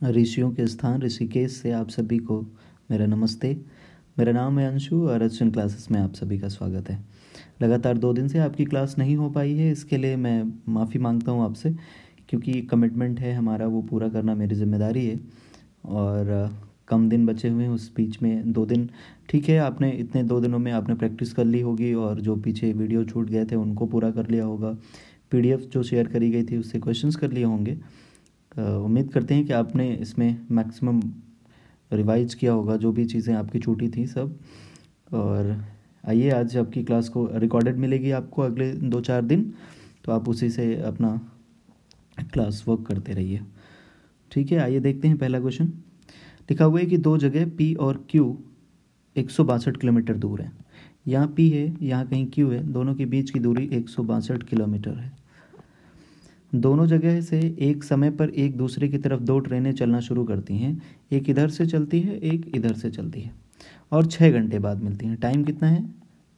ऋषियों के स्थान ऋषिकेश से आप सभी को मेरा नमस्ते। मेरा नाम है अंशु और अर्चन क्लासेस में आप सभी का स्वागत है। लगातार 2 दिन से आपकी क्लास नहीं हो पाई है, इसके लिए मैं माफ़ी मांगता हूँ आपसे, क्योंकि कमिटमेंट है हमारा, वो पूरा करना मेरी जिम्मेदारी है। और कम दिन बचे हुए हैं, उस बीच में 2 दिन ठीक है, आपने इतने 2 दिनों में आपने प्रैक्टिस कर ली होगी और जो पीछे वीडियो छूट गए थे उनको पूरा कर लिया होगा। PDF जो शेयर करी गई थी उससे क्वेश्चंस कर लिए होंगे। उम्मीद करते हैं कि आपने इसमें मैक्सिमम रिवाइज किया होगा, जो भी चीज़ें आपकी छूटी थी सब। और आइए, आज आपकी क्लास को रिकॉर्डेड मिलेगी आपको अगले 2-4 दिन, तो आप उसी से अपना क्लास वर्क करते रहिए। ठीक है, आइए देखते हैं पहला क्वेश्चन। लिखा हुआ है कि 2 जगह P और Q 162 किलोमीटर दूर है। यहाँ P है, यहाँ कहीं Q है, दोनों के बीच की दूरी 162 किलोमीटर है। दोनों जगह से एक समय पर एक दूसरे की तरफ 2 ट्रेनें चलना शुरू करती हैं। एक इधर से चलती है, एक इधर से चलती है, और 6 घंटे बाद मिलती हैं। टाइम कितना है?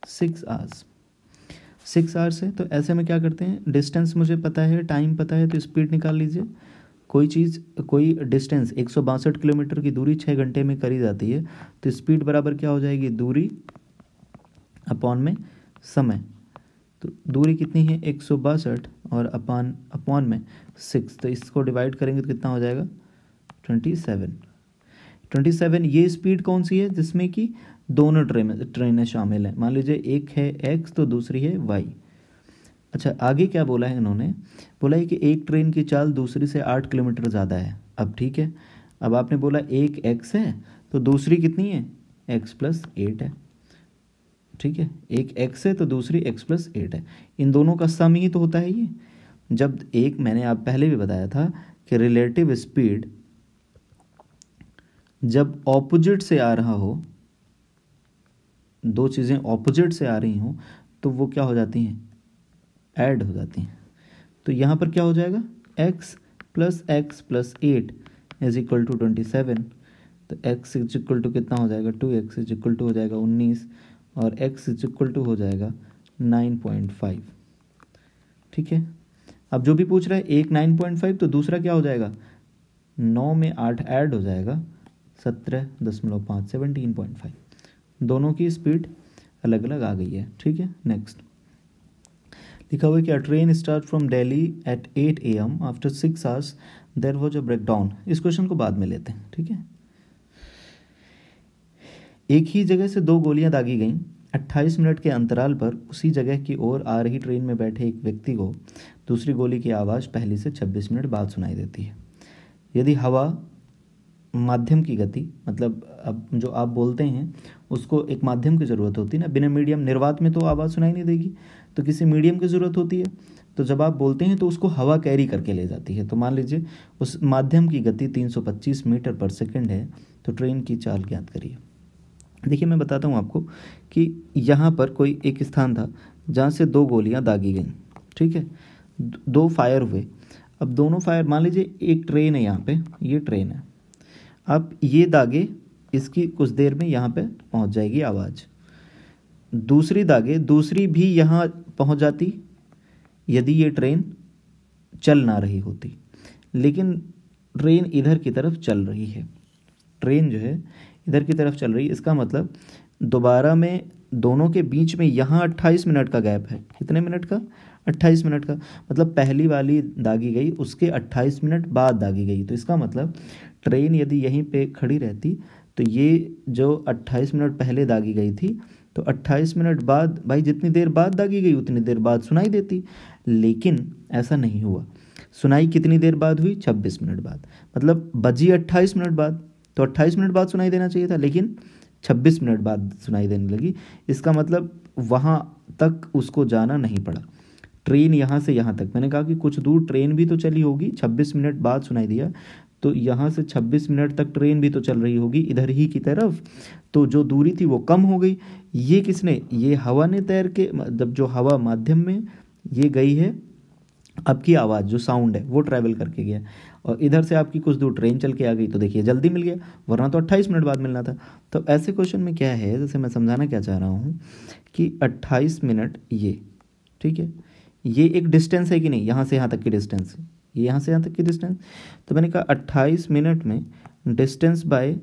6 आवर्स। 6 आवर्स है, तो ऐसे में क्या करते हैं, डिस्टेंस मुझे पता है, टाइम पता है, तो स्पीड निकाल लीजिए। कोई चीज़, कोई डिस्टेंस 162 किलोमीटर की दूरी 6 घंटे में करी जाती है, तो स्पीड बराबर क्या हो जाएगी? दूरी अपॉन में समय। तो दूरी कितनी है? 162, और अपॉन में 6, तो इसको डिवाइड करेंगे तो कितना हो जाएगा? 27। ये स्पीड कौन सी है जिसमें कि दोनों ट्रेनें शामिल हैं? मान लीजिए एक है x तो दूसरी है y। अच्छा, आगे क्या बोला है इन्होंने? बोला है कि एक ट्रेन की चाल दूसरी से 8 किलोमीटर ज़्यादा है। अब ठीक है, अब आपने बोला एक x है तो दूसरी कितनी है? x+8 है। ठीक है, एक x है तो दूसरी x+8 है। इन दोनों का सम ही तो होता है ये। जब एक, मैंने आप पहले भी बताया था कि रिलेटिव स्पीड जब ऑपोजिट से आ रहा हो, दो चीज़ें ऑपोजिट से आ रही हों, तो वो क्या हो जाती हैं? ऐड हो जाती हैं। तो यहाँ पर क्या हो जाएगा? x+x+8 is equal to 27। तो x इज इक्वल टू कितना हो जाएगा? 2x इज इक्वल टू हो जाएगा 19, और x इज इक्वल टू हो जाएगा 9.5। ठीक है, अब जो भी पूछ रहा है, एक 9.5 तो दूसरा क्या हो जाएगा? 9 में 8 ऐड हो जाएगा, 17.5, 17.5। दोनों की स्पीड अलग अलग आ गई है। ठीक है, नेक्स्ट लिखा हुआ है कि a train start from Delhi at 8 AM after 6 hours there was a breakdown. इस क्वेश्चन को बाद में लेते हैं। ठीक है, एक ही जगह से 2 गोलियां दागी गईं। 28 मिनट के अंतराल पर उसी जगह की ओर आ रही ट्रेन में बैठे एक व्यक्ति को दूसरी गोली की आवाज़ पहली से 26 मिनट बाद सुनाई देती है। यदि हवा माध्यम की गति, मतलब अब जो आप बोलते हैं उसको एक माध्यम की ज़रूरत होती है ना, बिना मीडियम, निर्वात में तो आवाज़ सुनाई नहीं देगी, तो किसी मीडियम की ज़रूरत होती है। तो जब आप बोलते हैं तो उसको हवा कैरी करके ले जाती है। तो मान लीजिए उस माध्यम की गति 325 मीटर पर सेकंड है, तो ट्रेन की चाल ज्ञात करिए। देखिए, मैं बताता हूँ आपको कि यहाँ पर कोई एक स्थान था जहाँ से 2 गोलियाँ दागी गईं। ठीक है, 2 फायर हुए। अब दोनों फायर, मान लीजिए एक ट्रेन है, यहाँ पे ये ट्रेन है, अब ये दागे, इसकी कुछ देर में यहाँ पे पहुँच जाएगी आवाज़। दूसरी दागे, दूसरी भी यहाँ पहुँच जाती यदि ये ट्रेन चल ना रही होती, लेकिन ट्रेन इधर की तरफ चल रही है। ट्रेन जो है इधर की तरफ चल रही है, इसका मतलब दोबारा में दोनों के बीच में यहाँ 28 मिनट का गैप है। कितने मिनट का? 28 मिनट का। मतलब पहली वाली दागी गई, उसके 28 मिनट बाद दागी गई। तो इसका मतलब ट्रेन यदि यहीं पे खड़ी रहती तो ये जो 28 मिनट पहले दागी गई थी, तो 28 मिनट बाद, भाई जितनी देर बाद दागी गई उतनी देर बाद सुनाई देती। लेकिन ऐसा नहीं हुआ। सुनाई कितनी देर बाद हुई? 26 मिनट बाद। मतलब बजी 28 मिनट बाद, तो 28 मिनट बाद सुनाई देना चाहिए था, लेकिन 26 मिनट बाद सुनाई देने लगी। इसका मतलब वहाँ तक उसको जाना नहीं पड़ा। ट्रेन यहाँ से यहाँ तक, मैंने कहा कि कुछ दूर ट्रेन भी तो चली होगी, 26 मिनट बाद सुनाई दिया, तो यहाँ से 26 मिनट तक ट्रेन भी तो चल रही होगी इधर ही की तरफ, तो जो दूरी थी वो कम हो गई। ये किसने? ये हवा ने तैर के, जब जो हवा माध्यम में ये गई है, आपकी आवाज़ जो साउंड है वो ट्रैवल करके गया, और इधर से आपकी कुछ दूर ट्रेन चल के आ गई, तो देखिए जल्दी मिल गया, वरना तो 28 मिनट बाद मिलना था। तो ऐसे क्वेश्चन में क्या है, जैसे मैं समझाना क्या चाह रहा हूँ कि 28 मिनट ये, ठीक है, ये एक डिस्टेंस है कि नहीं, यहाँ से यहाँ तक की डिस्टेंस, ये यहाँ से यहाँ तक की डिस्टेंस। तो मैंने कहा 28 मिनट में डिस्टेंस बाय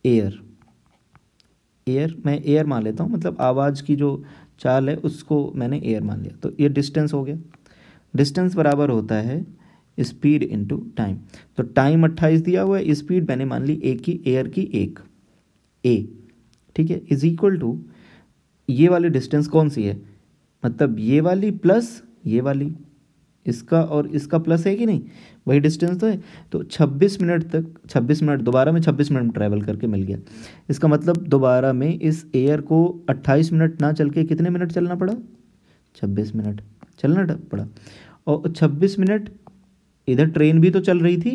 एयर, मैं एयर मान लेता हूँ, मतलब आवाज़ की जो चाल है उसको मैंने एयर मान लिया, तो ये डिस्टेंस हो गया। डिस्टेंस बराबर होता है स्पीड इनटू टाइम। तो टाइम 28 दिया हुआ है, स्पीड मैंने मान ली एक की, एयर की एक, ए, ठीक है, इज इक्वल टू ये वाली डिस्टेंस कौन सी है, मतलब ये वाली प्लस ये वाली, इसका और इसका प्लस है कि नहीं, वही डिस्टेंस तो है। तो 26 मिनट तक, 26 मिनट दोबारा में 26 मिनट ट्रैवल करके मिल गया। इसका मतलब दोबारा में इस एयर को 28 मिनट ना चल के कितने मिनट चलना पड़ा, 26 मिनट चलना पड़ा। और 26 मिनट इधर ट्रेन भी तो चल रही थी,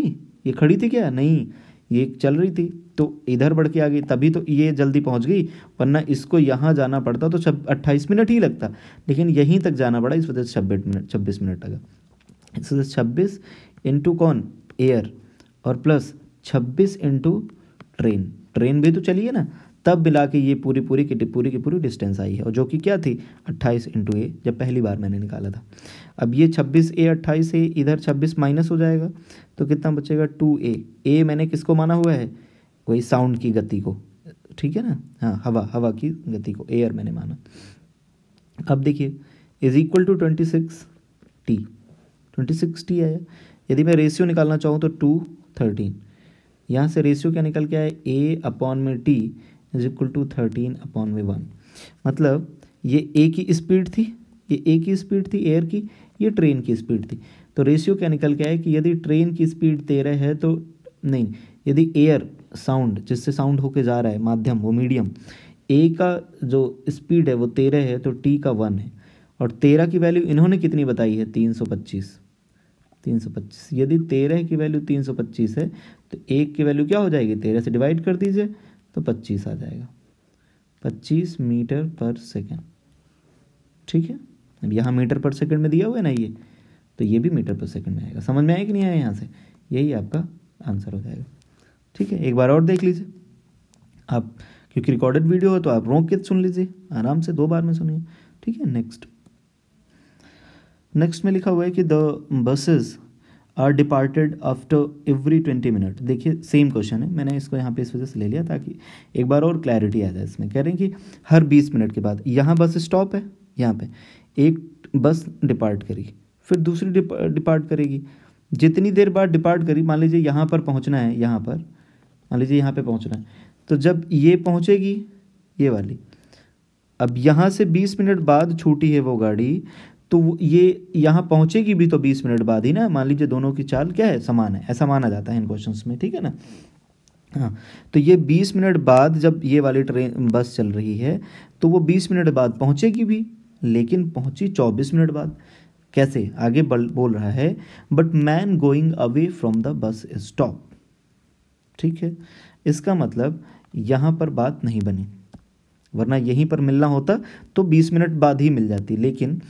ये खड़ी थी क्या, नहीं ये चल रही थी, तो इधर बढ़ के आ गई, तभी तो ये जल्दी पहुंच गई, वरना इसको यहाँ जाना पड़ता तो 28 मिनट ही लगता, लेकिन यहीं तक जाना पड़ा, इस वजह से 26 मिनट लगा। इस वजह से 26 इंटू कौन, एयर, और प्लस 26 इंटू ट्रेन भी तो चली है ना, तब मिला के ये पूरी की पूरी डिस्टेंस आई है, और जो कि क्या थी 28 इंटू ए, जब पहली बार मैंने निकाला था। अब ये 26A 28A इधर 26 माइनस हो जाएगा, तो कितना बचेगा 2A। ए मैंने किसको माना हुआ है, वही साउंड की गति को, ठीक है ना, हाँ हवा की गति को एयर मैंने माना। अब देखिए इज इक्वल टू 26T आया। यदि मैं रेशियो निकालना चाहूँ तो 2:13, यहाँ से रेशियो क्या निकल के आया, A/T इज इक्वल टू 13/1। मतलब ये ए की स्पीड थी, ये ए की स्पीड थी एयर की, ये ट्रेन की स्पीड थी। तो रेशियो क्या निकल के आया कि यदि ट्रेन की स्पीड 13 है तो नहीं, यदि एयर साउंड जिससे साउंड होके जा रहा है माध्यम, वो मीडियम, ए का जो स्पीड है वो 13 है, तो टी का 1 है, और 13 की वैल्यू इन्होंने कितनी बताई है, 325। यदि 13 की वैल्यू 325 है तो एक की वैल्यू क्या हो जाएगी, 13 से डिवाइड कर दीजिए तो 25 आ जाएगा, 25 मीटर पर सेकेंड, ठीक है। अब यहाँ मीटर पर सेकंड में दिया हुआ है ना ये, तो ये भी मीटर पर सेकंड में आएगा। समझ में आया कि नहीं आया, यहाँ से यही आपका आंसर हो जाएगा, ठीक है। एक बार और देख लीजिए आप, क्योंकि रिकॉर्डेड वीडियो है तो आप रोक के सुन लीजिए, आराम से 2 बार में सुनिए, ठीक है। नेक्स्ट में लिखा हुआ है कि the buses are departed after every 20 minute. देखिए सेम क्वेश्चन है, मैंने इसको यहाँ पे इस वजह से ले लिया ताकि एक बार और क्लैरिटी आ जाए इसमें। कह रहे हैं कि हर 20 मिनट के बाद, यहाँ बस स्टॉप है, यहाँ पे एक बस डिपार्ट करी, फिर दूसरी डिपार्ट करेगी, जितनी देर बाद डिपार्ट करी, मान लीजिए यहाँ पर पहुँचना है, यहाँ पर मान लीजिए यहाँ पे पहुँचना है, तो जब ये पहुँचेगी ये वाली, अब यहाँ से 20 मिनट बाद छूटी है वो गाड़ी, तो ये यहाँ पहुँचेगी भी तो 20 मिनट बाद ही ना, मान लीजिए दोनों की चाल क्या है, समान है, ऐसा माना जाता है इन क्वेश्चंस में, ठीक है ना। हाँ, तो ये 20 मिनट बाद जब ये वाली ट्रेन बस चल रही है तो वो 20 मिनट बाद पहुँचेगी भी, लेकिन पहुँची 24 मिनट बाद। कैसे, आगे बोल रहा है but man going away from the bus stop, ठीक है। इसका मतलब यहाँ पर बात नहीं बनी, वरना यहीं पर मिलना होता तो 20 मिनट बाद ही मिल जाती, लेकिन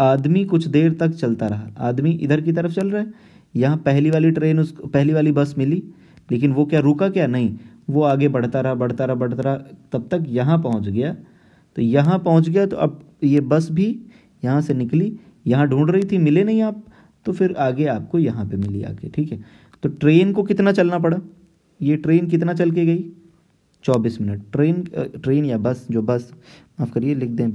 आदमी कुछ देर तक चलता रहा, आदमी इधर की तरफ चल रहा है, यहाँ पहली वाली ट्रेन उसको पहली वाली बस मिली, लेकिन वो क्या रुका क्या, नहीं, वो आगे बढ़ता रहा, तब तक यहाँ पहुँच गया। तो यहाँ पहुँच गया तो अब ये बस भी यहाँ से निकली, यहाँ ढूंढ रही थी, मिले नहीं आप, तो फिर आगे आपको यहाँ पे मिली आके, ठीक है। तो ट्रेन को कितना चलना पड़ा, ये ट्रेन कितना चल के गई, 24 मिनट। ट्रेन या बस, जो बस, माफ़ करिए लिख दें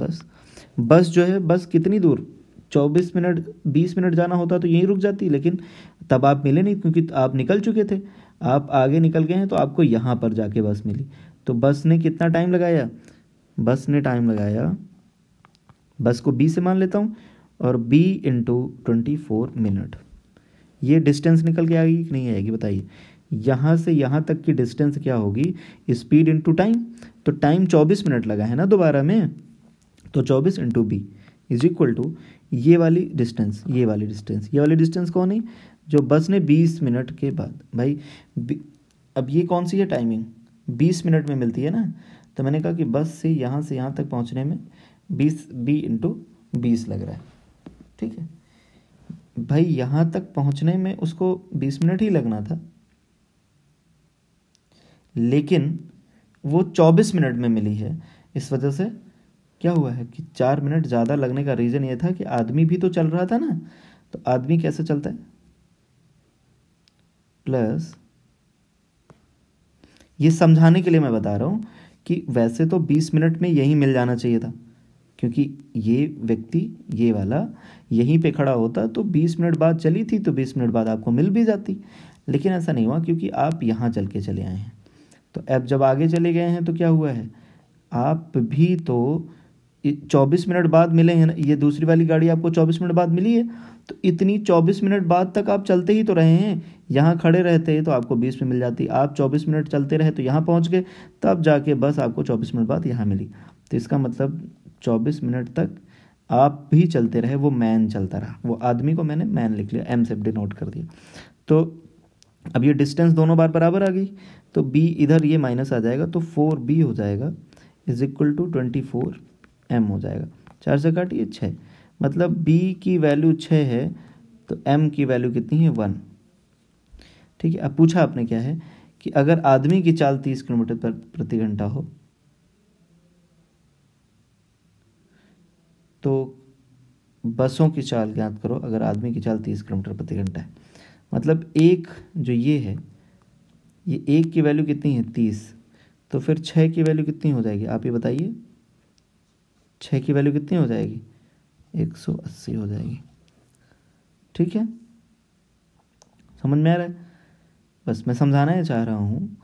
बस जो है, बस कितनी दूर, 24 मिनट, 20 मिनट जाना होता तो यहीं रुक जाती, लेकिन तब आप मिले नहीं क्योंकि आप निकल चुके थे, आप आगे निकल गए हैं, तो आपको यहाँ पर जाके बस मिली। तो बस ने कितना टाइम लगाया, बस को B से मान लेता हूँ, और B इंटू 24 मिनट, ये डिस्टेंस निकल के आएगी कि नहीं आएगी बताइए। यहाँ से यहाँ तक की डिस्टेंस क्या होगी, स्पीड इंटू टाइम, तो टाइम 24 मिनट लगा है ना दोबारा में, तो 24 into B is equal to ये वाली डिस्टेंस कौन है, जो बस ने 20 मिनट के बाद, भाई अब ये कौन सी है टाइमिंग, 20 मिनट में मिलती है ना, तो मैंने कहा कि बस से यहाँ तक पहुँचने में 20 B इंटू 20 लग रहा है, ठीक है भाई। यहाँ तक पहुँचने में उसको 20 मिनट ही लगना था, लेकिन वो 24 मिनट में मिली है, इस वजह से क्या हुआ है कि 4 मिनट ज़्यादा लगने का रीज़न ये था कि आदमी भी तो चल रहा था ना। तो आदमी कैसे चलता है, प्लस, ये समझाने के लिए मैं बता रहा हूँ कि वैसे तो 20 मिनट में यही मिल जाना चाहिए था, क्योंकि ये व्यक्ति ये वाला यहीं पे खड़ा होता तो 20 मिनट बाद चली थी तो 20 मिनट बाद आपको मिल भी जाती, लेकिन ऐसा नहीं हुआ क्योंकि आप यहाँ चल के चले आए हैं। तो अब जब आगे चले गए हैं तो क्या हुआ है, आप भी तो 24 मिनट बाद मिले हैं ना, ये दूसरी वाली गाड़ी आपको 24 मिनट बाद मिली है, तो इतनी 24 मिनट बाद तक आप चलते ही तो रहे हैं। यहाँ खड़े रहते तो आपको 20 में मिल जाती, आप 24 मिनट चलते रहे तो यहाँ पहुँच गए, तब जाके बस आपको 24 मिनट बाद यहाँ मिली। तो इसका मतलब 24 मिनट तक आप भी चलते रहे, वो मैन चलता रहा, वो आदमी को मैंने मैन लिख लिया, एम से डिनोट कर दिया। तो अब ये डिस्टेंस दोनों बार बराबर आ गई, तो b इधर ये माइनस आ जाएगा, तो 4b हो जाएगा इज इक्वल टू 24m हो जाएगा। 4 से काटिए 6, मतलब b की वैल्यू 6 है तो m की वैल्यू कितनी है 1। ठीक है, अब पूछा आपने क्या है कि अगर आदमी की चाल 30 किलोमीटर प्रति घंटा हो तो बसों की चाल ज्ञात करो। अगर आदमी की चाल 30 किलोमीटर प्रति घंटा है, मतलब एक जो ये है, ये एक की वैल्यू कितनी है 30, तो फिर 6 की वैल्यू कितनी हो जाएगी आप ये बताइए। 6 की वैल्यू कितनी हो जाएगी 180 हो जाएगी। ठीक है, समझ में आ रहा है। बस मैं समझाना ही चाह रहा हूँ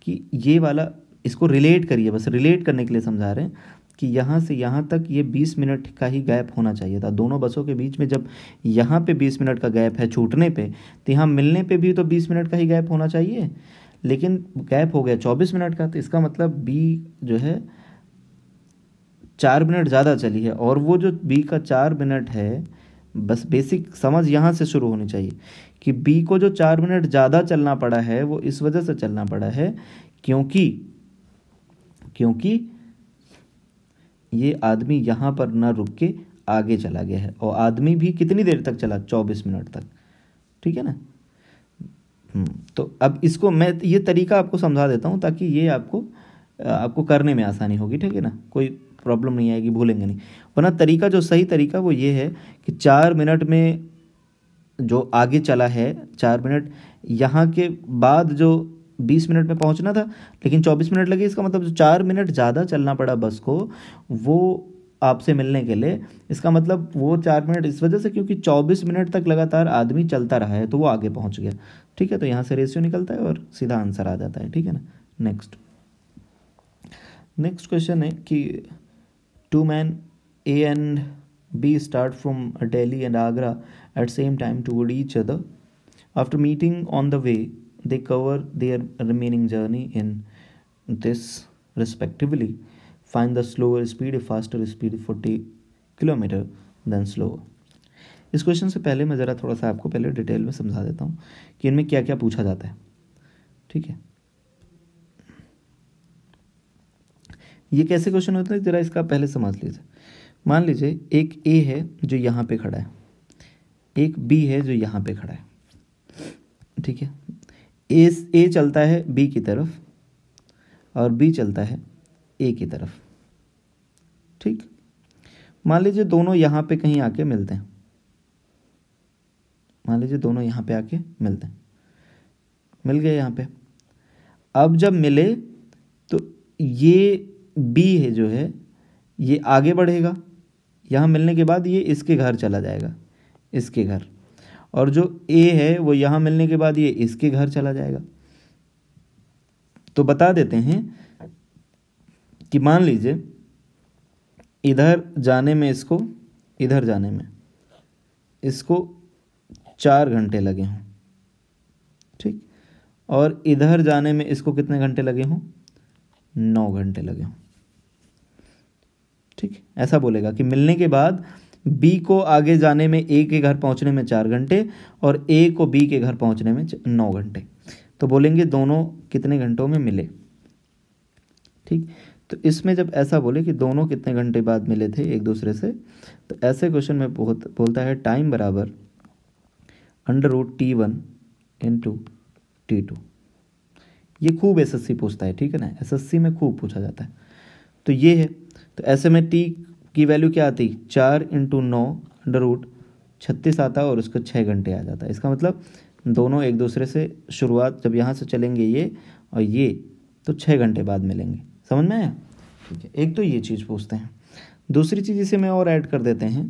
कि ये वाला, इसको रिलेट करिए, बस रिलेट करने के लिए समझा रहे हैं कि यहाँ से यहाँ तक ये 20 मिनट का ही गैप होना चाहिए था दोनों बसों के बीच में। जब यहाँ पे 20 मिनट का गैप है छूटने पे, तो यहाँ मिलने पे भी तो 20 मिनट का ही गैप होना चाहिए, लेकिन गैप हो गया 24 मिनट का। तो इसका मतलब बी जो है 4 मिनट ज़्यादा चली है, और वो जो बी का 4 मिनट है, बस बेसिक समझ यहाँ से शुरू होनी चाहिए कि बी को जो 4 मिनट ज़्यादा चलना पड़ा है वो इस वजह से चलना पड़ा है क्योंकि ये आदमी यहाँ पर ना रुक के आगे चला गया है, और आदमी भी कितनी देर तक चला 24 मिनट तक। ठीक है ना। तो अब इसको मैं ये तरीका आपको समझा देता हूँ ताकि ये आपको करने में आसानी होगी। ठीक है ना, कोई प्रॉब्लम नहीं आएगी, भूलेंगे नहीं। वरना तरीका जो सही तरीका वो ये है कि 4 मिनट में जो आगे चला है, 4 मिनट यहाँ के बाद जो 20 मिनट में पहुँचना था लेकिन 24 मिनट लगे, इसका मतलब जो 4 मिनट ज़्यादा चलना पड़ा बस को वो आपसे मिलने के लिए, इसका मतलब वो 4 मिनट इस वजह से क्योंकि 24 मिनट तक लगातार आदमी चलता रहा है तो वो आगे पहुँच गया। ठीक है, तो यहाँ से रेशियो निकलता है और सीधा आंसर आ जाता है। ठीक है ना। नेक्स्ट क्वेश्चन है कि 2 men A and B start from Delhi and Agra at same time toward each other. After meeting on the way, they cover their remaining journey in this respectively. Find the slower speed if faster speed 40 kilometre then slower. इस question से पहले मैं ज़रा थोड़ा सा आपको पहले detail में समझा देता हूँ कि इनमें क्या क्या पूछा जाता है। ठीक है, ये कैसे क्वेश्चन होते हैं ज़रा इसका पहले समझ लीजिए। मान लीजिए एक ए है जो यहाँ पे खड़ा है, एक बी है जो यहाँ पे खड़ा है। ठीक है, ए चलता है बी की तरफ और बी चलता है ए की तरफ। ठीक, मान लीजिए दोनों यहाँ पे कहीं आके मिलते हैं, मान लीजिए दोनों यहाँ पे आके मिलते हैं, मिल गए यहाँ पे। अब जब मिले तो ये बी है जो है ये आगे बढ़ेगा, यहाँ मिलने के बाद ये इसके घर चला जाएगा, इसके घर, और जो ए है वो यहाँ मिलने के बाद ये इसके घर चला जाएगा। तो बता देते हैं कि मान लीजिए इधर जाने में इसको, इधर जाने में इसको 4 घंटे लगे हों। ठीक, और इधर जाने में इसको कितने घंटे लगे हों 9 घंटे लगे हों। ठीक, ऐसा बोलेगा कि मिलने के बाद बी को आगे जाने में ए के घर पहुंचने में 4 घंटे और ए को बी के घर पहुंचने में 9 घंटे। तो बोलेंगे दोनों कितने घंटों में मिले। ठीक, तो इसमें जब ऐसा बोले कि दोनों कितने घंटे बाद मिले थे एक दूसरे से, तो ऐसे क्वेश्चन में बोलता है टाइम बराबर √T1 × T2। ये खूब एसएससी पूछता है। ठीक है ना, एसएससी में खूब पूछा जाता है। तो ये है, तो ऐसे में टी की वैल्यू क्या आती 4 × 9 √36 आता है और उसका 6 घंटे आ जाता है। इसका मतलब दोनों एक दूसरे से शुरुआत जब यहाँ से चलेंगे ये और ये, तो 6 घंटे बाद मिलेंगे। समझ में आया? ठीक है, एक तो ये चीज़ पूछते हैं। दूसरी चीज़ इसे में और ऐड कर देते हैं,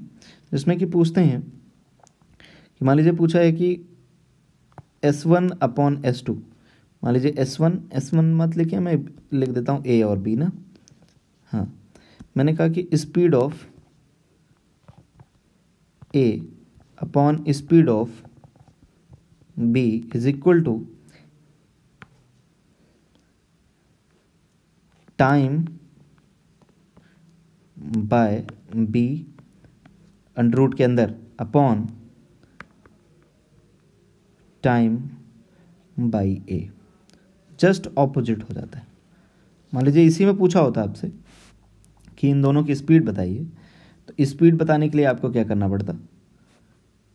जिसमें कि पूछते हैं कि मान लीजिए पूछा है कि S1/S2। मान लीजिए S1 मत लिखिए, मैं लिख देता हूँ A और B ना। हाँ, मैंने कहा कि speed of A upon speed of B is equal to time by B under root के अंदर upon time by A। Just opposite हो जाता है। मान लीजिए इसी में पूछा होता आपसे कि इन दोनों की स्पीड बताइए, तो स्पीड बताने के लिए आपको क्या करना पड़ता?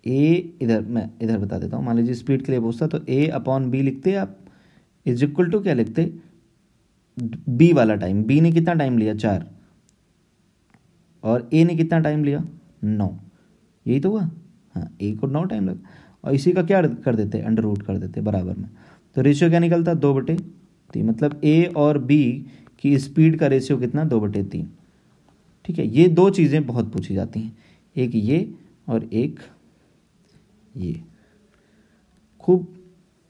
मैं इधर बता देता हूँ। मान लीजिए स्पीड के लिए पूछता तो A/B लिखते आप, इज इक्वल टू क्या लिखते? B वाला टाइम। B ने कितना टाइम लिया? 4, और A ने कितना टाइम लिया? 9। यही तो हुआ। हाँ, A को 9 टाइम लगा, और इसी का क्या कर देते? अंडर रूट कर देते बराबर में। तो रेशियो क्या निकलता? 2/3। मतलब A और B की स्पीड का रेशियो कितना? 2/3। ठीक है, ये दो चीज़ें बहुत पूछी जाती हैं, एक ये और एक ये। खूब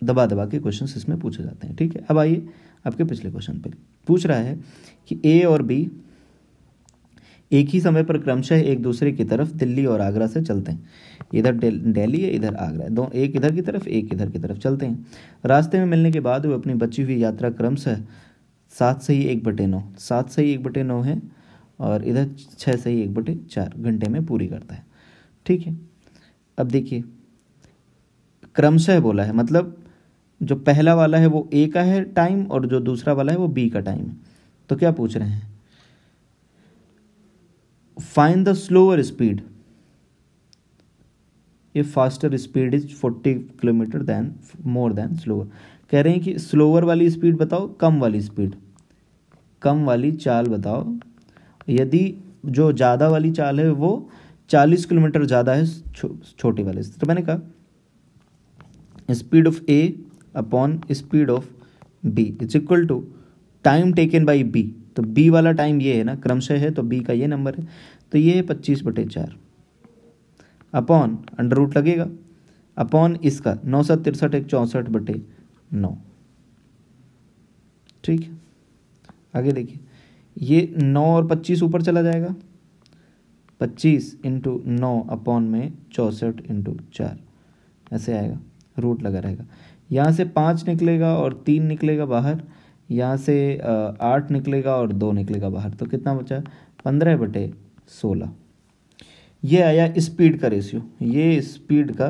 दबा दबा के क्वेश्चंस इसमें पूछे जाते हैं। ठीक है, अब आइए आपके पिछले क्वेश्चन पे। पूछ रहा है कि A और B एक ही समय पर क्रमशः एक दूसरे की तरफ दिल्ली और आगरा से चलते हैं। इधर दिल्ली है, इधर आगरा है, दो एक इधर की तरफ एक इधर की तरफ चलते हैं। रास्ते में मिलने के बाद वे अपनी बची हुई यात्रा क्रमशः 7 से ही 1/9, 7 से ही 1/9 है, और इधर 6 से ही 1/4 घंटे में पूरी करता है। ठीक है, अब देखिए क्रमशः बोला है, मतलब जो पहला वाला है वो A का है टाइम, और जो दूसरा वाला है वो B का टाइम है। तो क्या पूछ रहे हैं? Find the slower speed if faster speed is 40 kilometre then more than slower. कह रहे हैं कि स्लोअर वाली स्पीड बताओ, कम वाली स्पीड, कम वाली चाल बताओ। यदि जो ज़्यादा वाली चाल है वो 40 किलोमीटर ज़्यादा है छोटे वाले से, तो मैंने कहा speed of A upon speed of B is equal to time taken by B। तो B वाला टाइम ये है ना, क्रमशः है, तो B का ये नंबर है, तो ये है 25/4 अपॉन अंडर रूट लगेगा अपॉन इसका 9×7 = 64/9। ठीक है, आगे देखिए, ये 9 और 25 ऊपर चला जाएगा, 25 × 9 अपॉन में 64 × 4 ऐसे आएगा, रूट लगा रहेगा। यहाँ से 5 निकलेगा और 3 निकलेगा बाहर, यहाँ से 8 निकलेगा और 2 निकलेगा बाहर, तो कितना बचा? 15/16। ये आया स्पीड का रेशियो, ये स्पीड का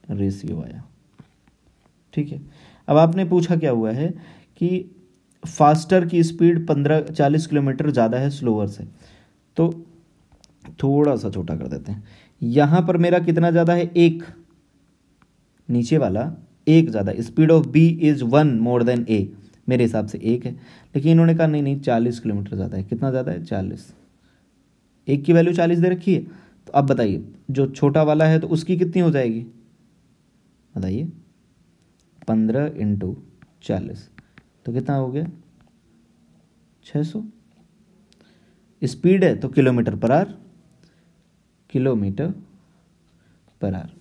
रेशियो आया। ठीक है, अब आपने पूछा क्या हुआ है कि फास्टर की स्पीड 40 किलोमीटर ज़्यादा है स्लोअर से, तो थोड़ा सा छोटा कर देते हैं। यहाँ पर मेरा कितना ज़्यादा है? 1, नीचे वाला 1 ज़्यादा। Speed of B is 1 more than A, मेरे हिसाब से 1 है, लेकिन इन्होंने कहा नहीं 40 किलोमीटर ज़्यादा है। कितना ज़्यादा है? 40। 1 की वैल्यू 40 दे रखी है, तो अब बताइए जो छोटा वाला है तो उसकी कितनी हो जाएगी? बताइए, 15 × 40, तो कितना हो गया? 600। स्पीड है तो kilometre per our, kilometre per our.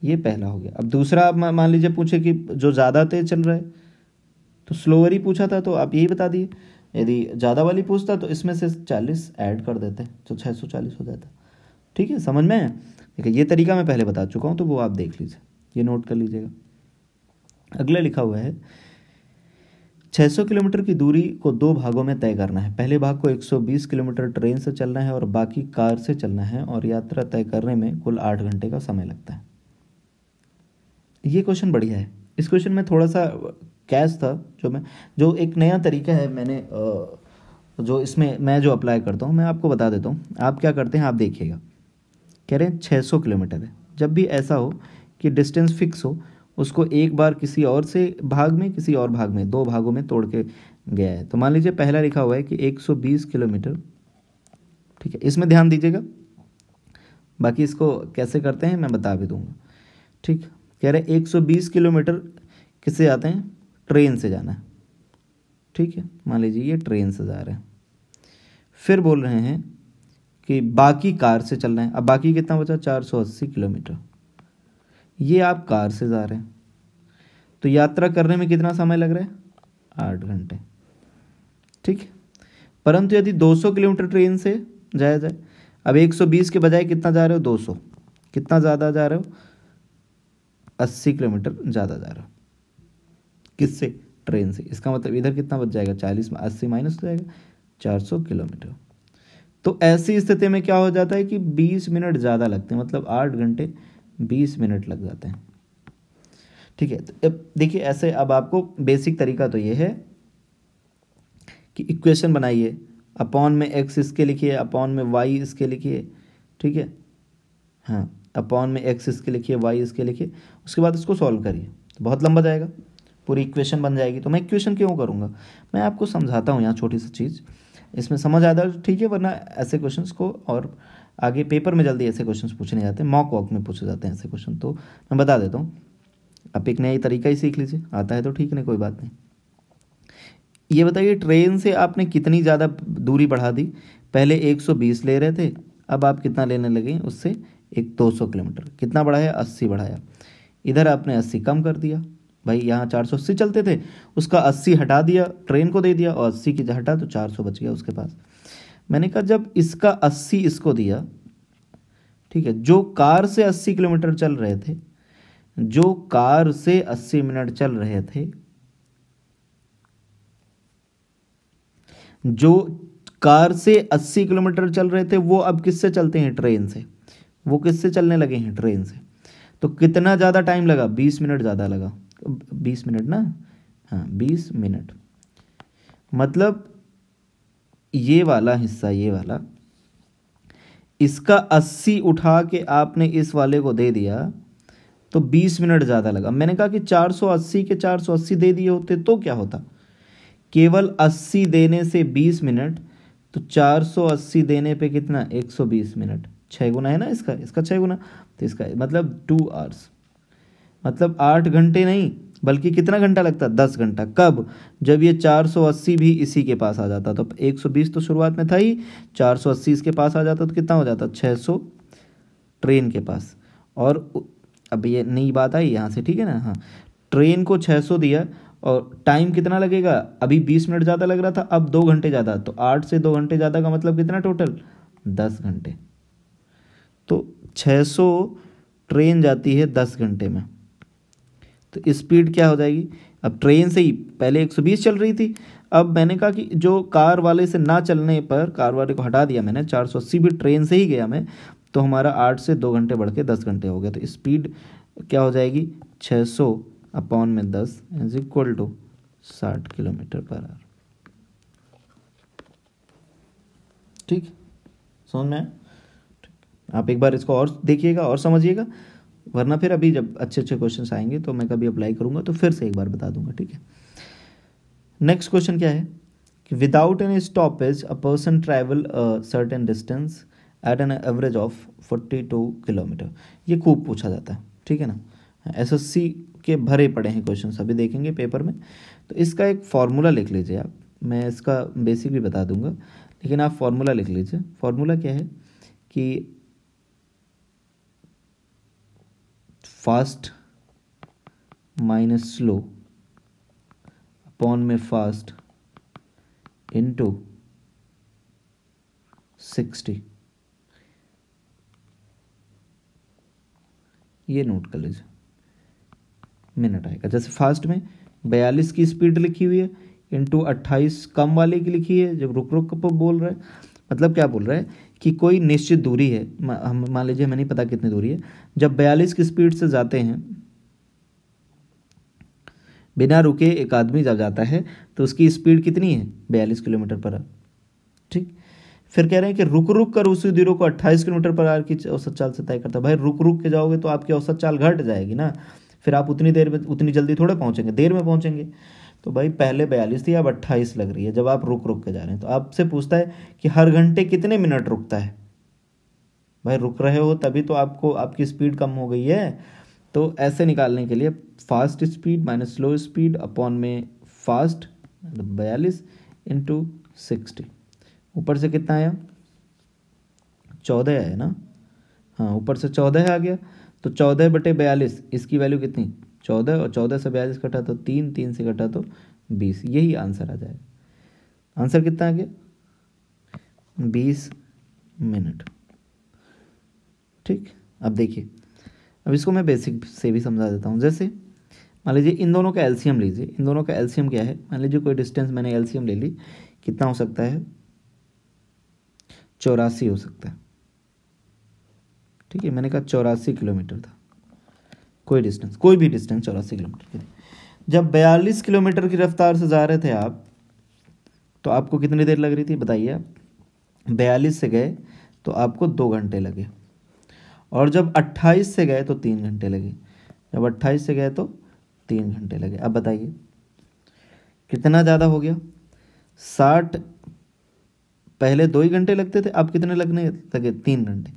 ये पहला हो गया। अब दूसरा, आप मान लीजिए पूछे कि जो ज़्यादा तेज चल रहा है, तो स्लोअर ही पूछा था, तो आप यही बता दिए। यदि ज़्यादा वाली पूछता तो इसमें से 40 ऐड कर देते, तो 640 हो जाता। ठीक है, समझ में? देखिए ये तरीका मैं पहले बता चुका हूँ, तो वो आप देख लीजिए, ये नोट कर लीजिएगा। अगला लिखा हुआ है 600 किलोमीटर की दूरी को 2 भागों में तय करना है। पहले भाग को 120 किलोमीटर ट्रेन से चलना है और बाकी कार से चलना है, और यात्रा तय करने में कुल 8 घंटे का समय लगता है। ये क्वेश्चन बढ़िया है। इस क्वेश्चन में थोड़ा सा कैच था, जो एक नया तरीका है मैंने जो इसमें मैं जो अप्लाई करता हूँ, मैं आपको बता देता हूँ। आप क्या करते हैं, आप देखिएगा, कह रहे हैं 600 किलोमीटर है। जब भी ऐसा हो कि डिस्टेंस फिक्स हो, उसको एक बार किसी और से भाग में, किसी और भाग में, 2 भागों में तोड़ के गया है। तो मान लीजिए पहला लिखा हुआ है कि 120 किलोमीटर। ठीक है, इसमें ध्यान दीजिएगा, बाकी इसको कैसे करते हैं मैं बता भी दूंगा। ठीक, कह रहे 120 किलोमीटर किससे जाते हैं, ट्रेन से जाना है, ठीक है, मान लीजिए ये ट्रेन से जा रहे हैं। फिर बोल रहे हैं कि बाकी कार से चलना है। अब बाकी कितना बचा, 480 किलोमीटर, ये आप कार से जा रहे हैं, तो यात्रा करने में कितना समय लग रहा है, 8 घंटे, ठीक है। परंतु यदि 200 किलोमीटर ट्रेन से जाया जाए, अब 120 के बजाय कितना जा रहे हो, 200, कितना ज़्यादा जा रहे हो, 80 किलोमीटर ज़्यादा जा रहे हो, किससे, ट्रेन से। इसका मतलब इधर कितना बच जाएगा, 40 में 80 माइनस हो जाएगा, 400 किलोमीटर। तो ऐसी स्थिति में क्या हो जाता है कि 20 मिनट ज़्यादा लगते हैं, मतलब 8 घंटे 20 मिनट लग जाते हैं, ठीक है। तो अब देखिए ऐसे, अब आपको बेसिक तरीका तो ये है कि इक्वेशन बनाइए, अपॉन में x इसके लिखिए, अपॉन में y इसके लिखिए, ठीक है, हाँ, अपॉन में x इसके लिखिए, y इसके लिखिए, उसके बाद इसको सॉल्व करिए, तो बहुत लंबा जाएगा, पूरी इक्वेशन बन जाएगी। तो मैं इक्वेशन क्यों करूँगा, मैं आपको समझाता हूँ यहाँ छोटी सी चीज़, इसमें समझ आता है ठीक है, वरना ऐसे क्वेश्चंस को और आगे पेपर में जल्दी ऐसे क्वेश्चंस पूछे नहीं जाते, मॉक वॉक में पूछे जाते हैं ऐसे क्वेश्चन। तो मैं बता देता हूँ, आप एक नया तरीका ही सीख लीजिए, आता है तो ठीक, नहीं कोई बात नहीं। ये बताइए, ट्रेन से आपने कितनी ज़्यादा दूरी बढ़ा दी, पहले 120 ले रहे थे, अब आप कितना लेने लगे उससे, एक 200 किलोमीटर, कितना बढ़ाया, 80 बढ़ाया, इधर आपने 80 कम कर दिया, भाई यहाँ 480 चलते थे, उसका 80 हटा दिया, ट्रेन को दे दिया, और 80 की हटा तो 400 बच गया उसके पास। मैंने कहा जब इसका 80 इसको दिया, ठीक है, जो कार से 80 किलोमीटर चल रहे थे, जो कार से 80 मिनट चल रहे थे, जो कार से 80 किलोमीटर चल रहे थे, वो अब किससे चलते हैं, ट्रेन से, वो किससे चलने लगे हैं, ट्रेन से। तो कितना ज़्यादा टाइम लगा, 20 मिनट ज़्यादा लगा, 20 मिनट ना, हाँ 20 मिनट, मतलब ये वाला हिस्सा, ये वाला, इसका 80 उठा के आपने इस वाले को दे दिया, तो 20 मिनट ज़्यादा लगा। मैंने कहा कि 480 के 480 दे दिए होते तो क्या होता, केवल 80 देने से 20 मिनट, तो 480 देने पे कितना, 120 मिनट, 6 गुना है ना इसका, इसका 6 गुना, तो इसका मतलब 2 आवर्स, मतलब 8 घंटे नहीं, बल्कि कितना घंटा लगता, 10 घंटा। कब, जब ये 480 भी इसी के पास आ जाता, तो 120 तो शुरुआत में था ही, 480 इसके पास आ जाता तो कितना हो जाता, 600 ट्रेन के पास। और अब ये नई बात आई यहाँ से, ठीक है ना, हाँ, ट्रेन को 600 दिया, और टाइम कितना लगेगा, अभी 20 मिनट ज़्यादा लग रहा था, अब 2 घंटे ज़्यादा, तो 8 से 2 घंटे ज़्यादा का मतलब कितना टोटल, 10 घंटे। तो 600 ट्रेन जाती है 10 घंटे में, तो स्पीड क्या हो जाएगी, अब ट्रेन से ही पहले 120 चल रही थी, अब मैंने कहा कि जो कार वाले से ना चलने पर, कार वाले को हटा दिया मैंने, 480 भी ट्रेन से ही गया मैं, तो हमारा 8 से 2 घंटे बढ़ के 10 घंटे हो गया। तो स्पीड क्या हो जाएगी, 600 अपॉन में 10 is equal to 60 kilometre per hour, ठीक, समझ में आया? आप एक बार इसको और देखिएगा और समझिएगा, वरना फिर अभी जब अच्छे अच्छे क्वेश्चंस आएंगे तो मैं कभी अप्लाई करूंगा तो फिर से एक बार बता दूंगा, ठीक है। नेक्स्ट क्वेश्चन क्या है कि without any stoppage a person travel a certain distance at an average of 42 kilometre. ये खूब पूछा जाता है, ठीक है ना, एसएससी के भरे पड़े हैं क्वेश्चन, अभी देखेंगे पेपर में। तो इसका एक फार्मूला लिख लीजिए आप, मैं इसका बेसिक भी बता दूंगा, लेकिन आप फार्मूला लिख लीजिए। फार्मूला क्या है कि फास्ट माइनस स्लो अपॉन में फास्ट इनटू 60, ये नोट कर लीजिए, मिनट आएगा। जैसे फास्ट में 42 की स्पीड लिखी हुई है, इंटू 28 कम वाले की लिखी है, जब रुक रुक पर बोल रहा है, मतलब क्या बोल रहा है कि कोई निश्चित दूरी है, हम मान लीजिए हमें नहीं पता कितनी दूरी है, जब 42 की स्पीड से जाते हैं बिना रुके, एक आदमी जब जाता है तो उसकी स्पीड कितनी है, 42 किलोमीटर पर आवर, ठीक। फिर कह रहे हैं कि रुक रुक कर उसी दूरी को 28 किलोमीटर पर आवर की औसत चाल से तय करता है। भाई रुक रुक के जाओगे तो आपकी औसत चाल घट जाएगी ना, फिर आप उतनी देर में उतनी जल्दी थोड़े पहुंचेंगे, देर में पहुंचेंगे। तो भाई पहले 42 थी, अब 28 लग रही है जब आप रुक रुक के जा रहे हैं। तो आपसे पूछता है कि हर घंटे कितने मिनट रुकता है, भाई रुक रहे हो तभी तो आपको आपकी स्पीड कम हो गई है, तो ऐसे निकालने के लिए fast speed minus slow speed upon में फास्ट 42 इंटू 60। ऊपर से कितना आया 14 आया ना, हाँ ऊपर से 14 आ गया। तो 14/42 इसकी वैल्यू कितनी 14, और 14 से 42 कटा तो 3, 3 से कटा तो 20, यही आंसर आ जाएगा। आंसर कितना आ गया 20 मिनट। ठीक, अब देखिए, अब इसको मैं बेसिक से भी समझा देता हूँ। जैसे मान लीजिए इन दोनों का एलसीएम लीजिए, इन दोनों का एलसीएम क्या है, मान लीजिए कोई डिस्टेंस मैंने एलसीएम ले ली, कितना हो सकता है 84 हो सकता है। ठीक है, मैंने कहा 84 किलोमीटर था कोई डिस्टेंस, कोई भी डिस्टेंस 84 किलोमीटर की थी। जब 42 किलोमीटर की रफ्तार से जा रहे थे आप, तो आपको कितनी देर लग रही थी बताइए आप। 42 से गए तो आपको 2 घंटे लगे, और जब 28 से गए तो 3 घंटे लगे, जब 28 से गए तो 3 घंटे लगे। अब बताइए कितना ज़्यादा हो गया। 60 पहले 2 ही घंटे लगते थे, अब कितने लगने लगे 3 घंटे।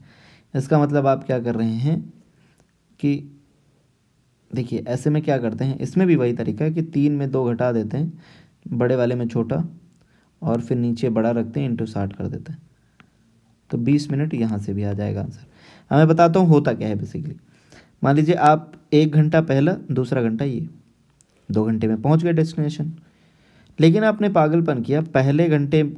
इसका मतलब आप क्या कर रहे हैं कि देखिए ऐसे में क्या करते हैं, इसमें भी वही तरीका है कि 3 में 2 घटा देते हैं, बड़े वाले में छोटा, और फिर नीचे बड़ा रखते हैं, इंटू 60 कर देते हैं, तो 20 मिनट यहाँ से भी आ जाएगा आंसर। अब मैं बताता हूँ होता क्या है बेसिकली। मान लीजिए आप 1 घंटा पहला, दूसरा घंटा ये, 2 घंटे में पहुँच गए डेस्टिनेशन। लेकिन आपने पागलपन किया, पहले घंटे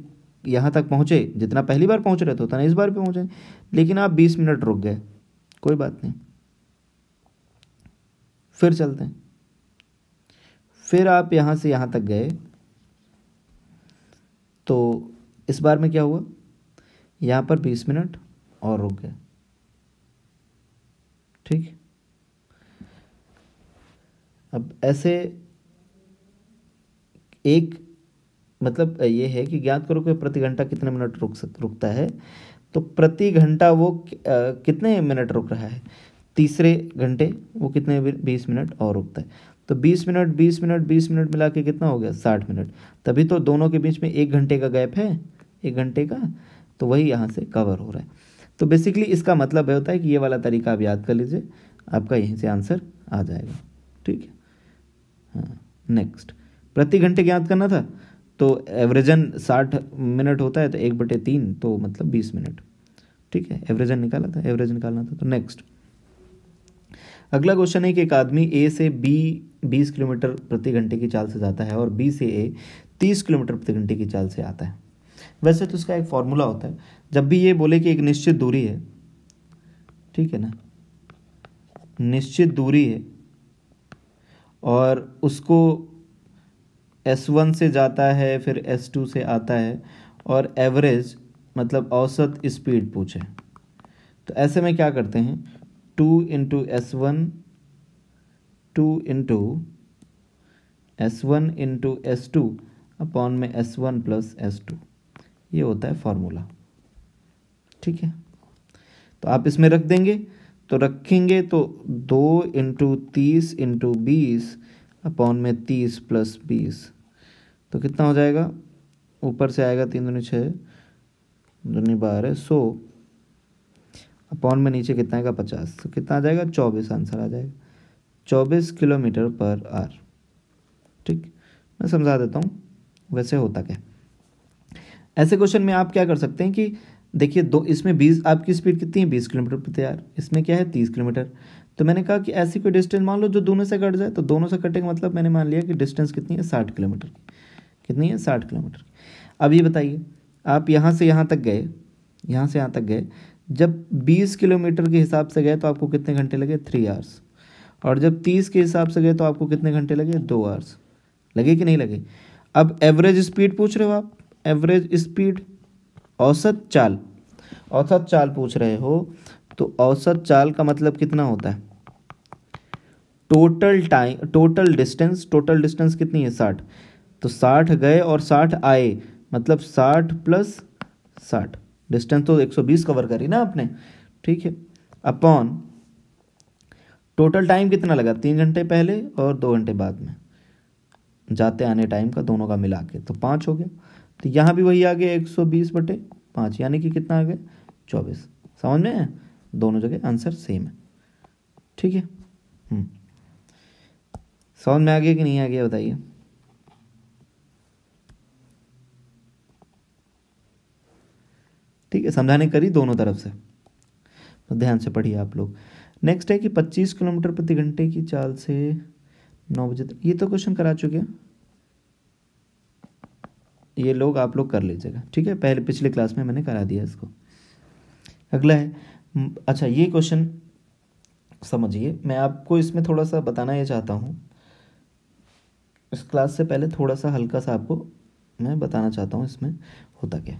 यहाँ तक पहुँचे जितना पहली बार पहुँच रहे थे उतना इस बार भी पहुँचे, लेकिन आप 20 मिनट रुक गए, कोई बात नहीं, फिर चलते हैं। फिर आप यहाँ से यहाँ तक गए, तो इस बार में क्या हुआ, यहाँ पर 20 मिनट और रुक गए। ठीक, अब ऐसे एक मतलब ये है कि ज्ञात करो कि प्रति घंटा कितने मिनट रुकता है। तो प्रति घंटा वो कितने मिनट रुक रहा है, तीसरे घंटे वो कितने 20 मिनट और रुकता है। तो 20 मिनट 20 मिनट 20 मिनट मिला के कितना हो गया 60 मिनट। तभी तो दोनों के बीच में 1 घंटे का गैप है, 1 घंटे का, तो वही यहाँ से कवर हो रहा है। तो बेसिकली इसका मतलब होता है कि ये वाला तरीका आप याद कर लीजिए, आपका यहीं से आंसर आ जाएगा। ठीक है, हाँ नेक्स्ट, प्रति घंटे ज्ञात करना था, तो एवरेजन 60 मिनट होता है, तो 1/3 तो मतलब 20 मिनट। ठीक है, एवरेजन निकाला था, एवरेज निकालना था। तो नेक्स्ट अगला क्वेश्चन है कि एक आदमी ए से बी 20 किलोमीटर प्रति घंटे की चाल से जाता है और बी से ए 30 किलोमीटर प्रति घंटे की चाल से आता है। वैसे तो इसका एक फॉर्मूला होता है, जब भी ये बोले कि एक निश्चित दूरी है, ठीक है ना, निश्चित दूरी है और उसको S1 से जाता है फिर S2 से आता है और एवरेज मतलब औसत स्पीड पूछे, तो ऐसे में क्या करते हैं 2 into S1 into S2 upon में S1 प्लस S2, ये होता है फॉर्मूला। ठीक है, तो आप इसमें रख देंगे, तो रखेंगे तो 2 इंटू 30 इंटू 20 अपॉन में 30 प्लस 20, तो कितना हो जाएगा, ऊपर से आएगा 3 दूनी 6 दूनी 12 100 अपॉन में नीचे कितना आएगा 50, तो कितना आ जाएगा 24, आंसर आ जाएगा 24 किलोमीटर पर आवर। ठीक, मैं समझा देता हूँ वैसे होता क्या। ऐसे क्वेश्चन में आप क्या कर सकते हैं कि देखिए दो, इसमें 20 आपकी स्पीड कितनी है 20 किलोमीटर प्रति आवर, इसमें क्या है 30 किलोमीटर। तो मैंने कहा कि ऐसी कोई डिस्टेंस मान लो जो दोनों से कट जाए, तो दोनों से कटे का मतलब मैंने मान लिया कि डिस्टेंस कितनी है 60 किलोमीटर की, कितनी है 60 किलोमीटर। अब ये बताइए आप यहाँ से यहाँ तक गए, यहाँ से यहाँ तक गए, जब 20 किलोमीटर के हिसाब से गए तो आपको कितने घंटे लगे 3 आवर्स, और जब 30 के हिसाब से गए तो आपको कितने घंटे लगे 2 आवर्स, लगे कि नहीं लगे। अब एवरेज स्पीड पूछ रहे हो आप, एवरेज स्पीड औसत चाल, औसत चाल पूछ रहे हो, तो औसत चाल का मतलब कितना होता है टोटल टाइम, टोटल डिस्टेंस कितनी है 60, तो 60 गए और 60 आए, मतलब 60 प्लस 60, डिस्टेंस तो 120 कवर करी ना आपने। ठीक है, अपॉन टोटल टाइम कितना लगा 3 घंटे पहले और 2 घंटे बाद में, जाते आने टाइम का दोनों का मिला के, तो 5 हो गया। तो यहाँ भी वही आ गया 120/5, यानी कि कितना आ गया 24। समझ में है, दोनों जगह आंसर सेम है। ठीक है, समझ में आ गया कि नहीं आ गया बताइए। ठीक है, समझाने करी दोनों तरफ से, तो ध्यान से पढ़िए आप लोग। नेक्स्ट है कि 25 किलोमीटर प्रति घंटे की चाल से 9 बजे तक, ये तो क्वेश्चन करा चुके हैं, ये लोग आप लोग कर लीजिएगा। ठीक है, पहले पिछले क्लास में मैंने करा दिया इसको। अगला है, अच्छा ये क्वेश्चन समझिए, मैं आपको इसमें थोड़ा सा बताना ये चाहता हूँ, इस क्लास से पहले थोड़ा सा हल्का सा आपको मैं बताना चाहता हूँ इसमें होता क्या।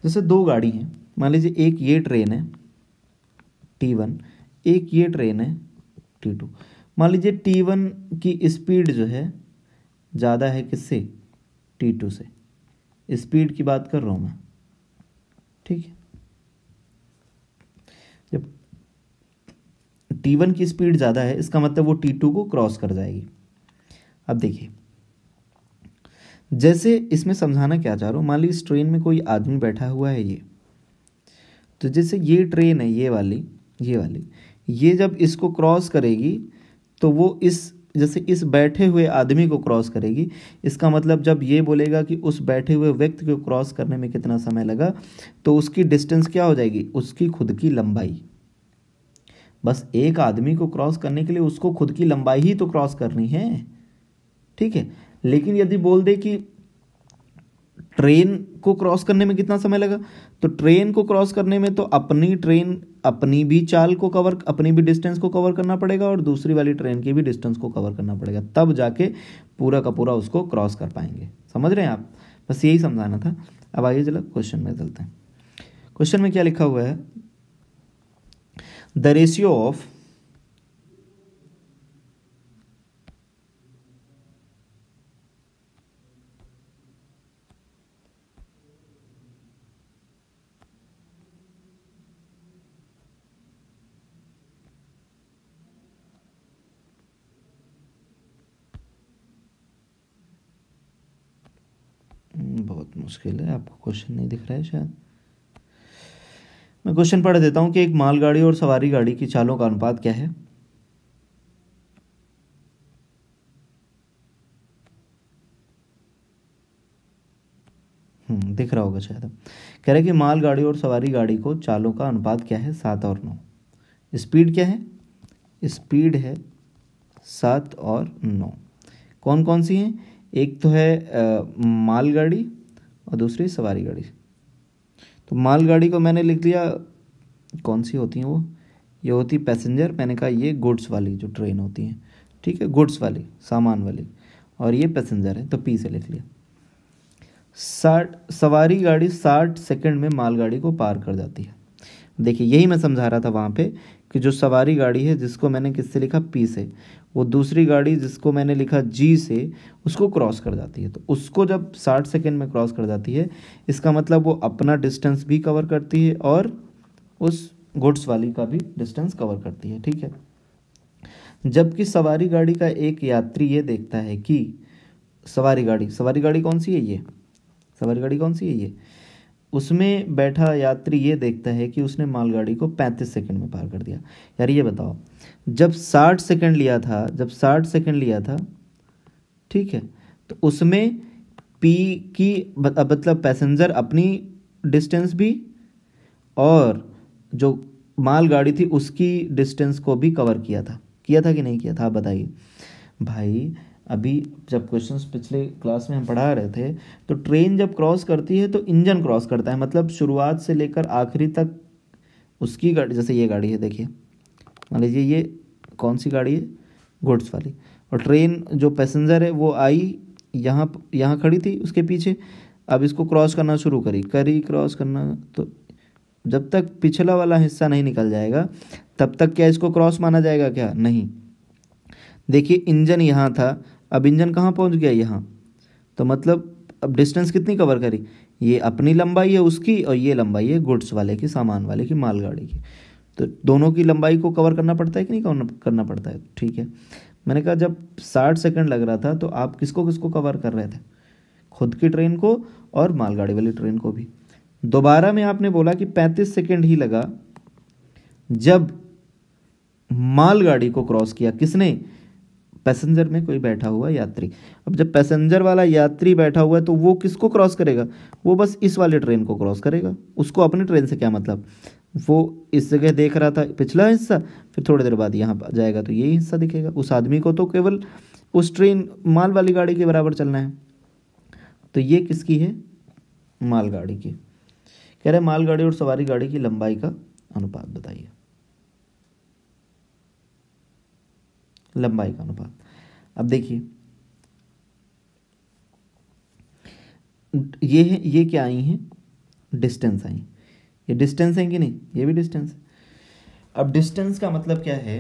जैसे दो गाड़ी हैं, मान लीजिए एक ये ट्रेन है T1, एक ये ट्रेन है T2। मान लीजिए T1 की स्पीड जो है ज़्यादा है किससे, T2 से, स्पीड की बात कर रहा हूँ मैं। ठीक है, जब T1 की स्पीड ज़्यादा है इसका मतलब वो T2 को क्रॉस कर जाएगी। अब देखिए, जैसे इसमें समझाना क्या चाह रहा हूँ, मान लीजिए इस ट्रेन में कोई आदमी बैठा हुआ है ये, तो जैसे ये ट्रेन है ये वाली, ये जब इसको क्रॉस करेगी तो वो इस, जैसे इस बैठे हुए आदमी को क्रॉस करेगी, इसका मतलब जब ये बोलेगा कि उस बैठे हुए व्यक्ति को क्रॉस करने में कितना समय लगा, तो उसकी डिस्टेंस क्या हो जाएगी, उसकी खुद की लंबाई। बस एक आदमी को क्रॉस करने के लिए उसको खुद की लंबाई ही तो क्रॉस करनी है। ठीक है, लेकिन यदि बोल दे कि ट्रेन को क्रॉस करने में कितना समय लगा, तो ट्रेन को क्रॉस करने में तो अपनी ट्रेन अपनी भी चाल को कवर, अपनी भी डिस्टेंस को कवर करना पड़ेगा और दूसरी वाली ट्रेन की भी डिस्टेंस को कवर करना पड़ेगा, तब जाके पूरा का पूरा उसको क्रॉस कर पाएंगे। समझ रहे हैं आप, बस यही समझाना था। अब आइए चलो क्वेश्चन में चलते हैं। क्वेश्चन में क्या लिखा हुआ है, द रेशियो ऑफ बहुत मुश्किल है, आपको क्वेश्चन नहीं दिख रहा है शायद, मैं क्वेश्चन पढ़ देता हूं कि एक मालगाड़ी और सवारी गाड़ी की चालों का अनुपात क्या है। दिख रहा होगा शायद। कह रहे कि मालगाड़ी और सवारी गाड़ी को चालों का अनुपात क्या है, 7 और 9। स्पीड क्या है, स्पीड है 7 और 9। कौन कौन सी हैं, एक तो है मालगाड़ी और दूसरी सवारी गाड़ी। तो मालगाड़ी को मैंने लिख लिया, कौन सी होती हैं वो, ये होती पैसेंजर, मैंने कहा ये गुड्स वाली जो ट्रेन होती है। ठीक है, गुड्स वाली, सामान वाली, और ये पैसेंजर है तो पी से लिख लिया। 60 सवारी गाड़ी 60 सेकंड में मालगाड़ी को पार कर जाती है। देखिए यही मैं समझा रहा था वहाँ पे कि जो सवारी गाड़ी है जिसको मैंने किससे लिखा, पी से, वो दूसरी गाड़ी जिसको मैंने लिखा जी से, उसको क्रॉस कर जाती है। तो उसको जब 60 सेकंड में क्रॉस कर जाती है इसका मतलब वो अपना डिस्टेंस भी कवर करती है और उस गुड्स वाली का भी डिस्टेंस कवर करती है। ठीक है, जबकि सवारी गाड़ी का एक यात्री ये देखता है कि सवारी गाड़ी कौन सी है, ये सवारी गाड़ी कौन सी है, ये, उसमें बैठा यात्री ये देखता है कि उसने मालगाड़ी को 35 सेकंड में पार कर दिया। यार ये बताओ, जब 60 सेकंड लिया था, ठीक है, तो उसमें पी की मतलब पैसेंजर अपनी डिस्टेंस भी और जो मालगाड़ी थी उसकी डिस्टेंस को भी कवर किया था कि नहीं किया था, आप बताइए भाई। अभी जब क्वेश्चंस पिछले क्लास में हम पढ़ा रहे थे, तो ट्रेन जब क्रॉस करती है तो इंजन क्रॉस करता है, मतलब शुरुआत से लेकर आखिरी तक उसकी गाड़ी, जैसे ये गाड़ी है देखिए, मान लीजिए ये कौन सी गाड़ी है, गुड्स वाली, और ट्रेन जो पैसेंजर है वो आई यहाँ खड़ी थी उसके पीछे, अब इसको क्रॉस करना शुरू करी क्रॉस करना, तो जब तक पिछला वाला हिस्सा नहीं निकल जाएगा तब तक क्या इसको क्रॉस माना जाएगा, क्या नहीं। देखिए इंजन यहाँ था, अब इंजन कहाँ पहुँच गया, यहाँ, तो मतलब अब डिस्टेंस कितनी कवर करी, ये अपनी लंबाई है उसकी और ये लंबाई है गुड्स वाले की, सामान वाले की, मालगाड़ी की, तो दोनों की लंबाई को कवर करना पड़ता है कि नहीं करना पड़ता है। ठीक है, मैंने कहा जब 60 सेकंड लग रहा था तो आप किसको किसको कवर कर रहे थे, खुद की ट्रेन को और मालगाड़ी वाली ट्रेन को भी। दोबारा में आपने बोला कि 35 सेकंड ही लगा जब मालगाड़ी को क्रॉस किया। किसने? पैसेंजर में कोई बैठा हुआ यात्री। अब जब पैसेंजर वाला यात्री बैठा हुआ है तो वो किसको क्रॉस करेगा? वो बस इस वाले ट्रेन को क्रॉस करेगा। उसको अपनी ट्रेन से क्या मतलब? वो इस जगह देख रहा था पिछला हिस्सा, फिर थोड़ी देर बाद यहाँ जाएगा तो यही हिस्सा दिखेगा। उस आदमी को तो केवल उस ट्रेन माल वाली गाड़ी के बराबर चलना है। तो ये किसकी है? मालगाड़ी की। कह रहे मालगाड़ी और सवारी गाड़ी की लंबाई का अनुपात बताइए। लंबाई का अनुपात। अब देखिए ये क्या आई हैं? डिस्टेंस आई। ये डिस्टेंस है कि नहीं? ये भी डिस्टेंस है। अब डिस्टेंस का मतलब क्या है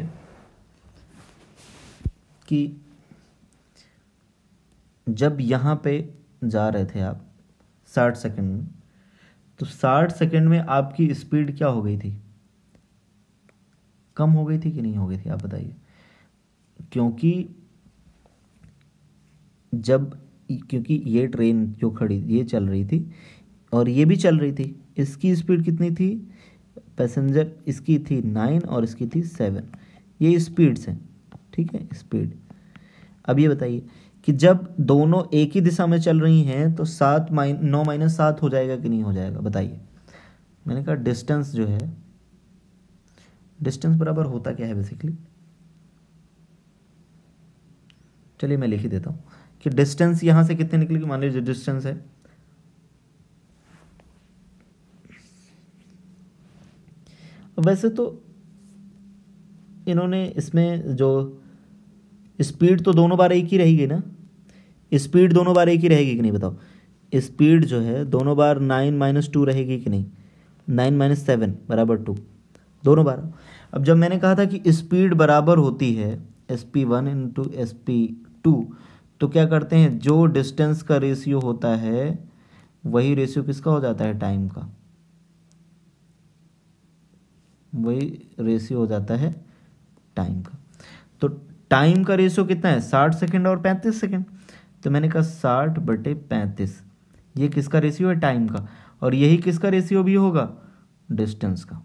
कि जब यहाँ पे जा रहे थे आप 60 सेकंड में, तो 60 सेकंड में आपकी स्पीड क्या हो गई थी? कम हो गई थी कि नहीं हो गई थी? आप बताइए। क्योंकि ये ट्रेन जो खड़ी ये चल रही थी और ये भी चल रही थी। इसकी स्पीड कितनी थी? पैसेंजर इसकी थी 9 और इसकी थी 7। ये स्पीड्स हैं, ठीक है, स्पीड। अब ये बताइए कि जब दोनों एक ही दिशा में चल रही हैं तो 9 - 7 हो जाएगा कि नहीं हो जाएगा? बताइए। मैंने कहा डिस्टेंस जो है, डिस्टेंस बराबर होता क्या है बेसिकली? चलिए मैं लिख ही देता हूँ कि डिस्टेंस यहाँ से कितनी निकलेगी। मान लीजिए डिस्टेंस है वैसे तो इन्होंने इसमें जो स्पीड तो दोनों बार एक ही रहेगी ना। स्पीड दोनों बार एक ही रहेगी कि नहीं बताओ? स्पीड जो है दोनों बार 9 - 2 रहेगी कि नहीं? 9 - 7 बराबर 2, दोनों बार। अब जब मैंने कहा था कि स्पीड बराबर होती है SP1 × SP2, तो क्या करते हैं? जो डिस्टेंस का रेशियो होता है वही रेशियो किसका हो जाता है? टाइम का। वही रेशियो हो जाता है टाइम का। तो टाइम का रेशियो कितना है? 60 सेकंड और 35 सेकंड। तो मैंने कहा 60/35, ये किसका रेशियो है? टाइम का। और यही किसका रेशियो भी होगा? डिस्टेंस का।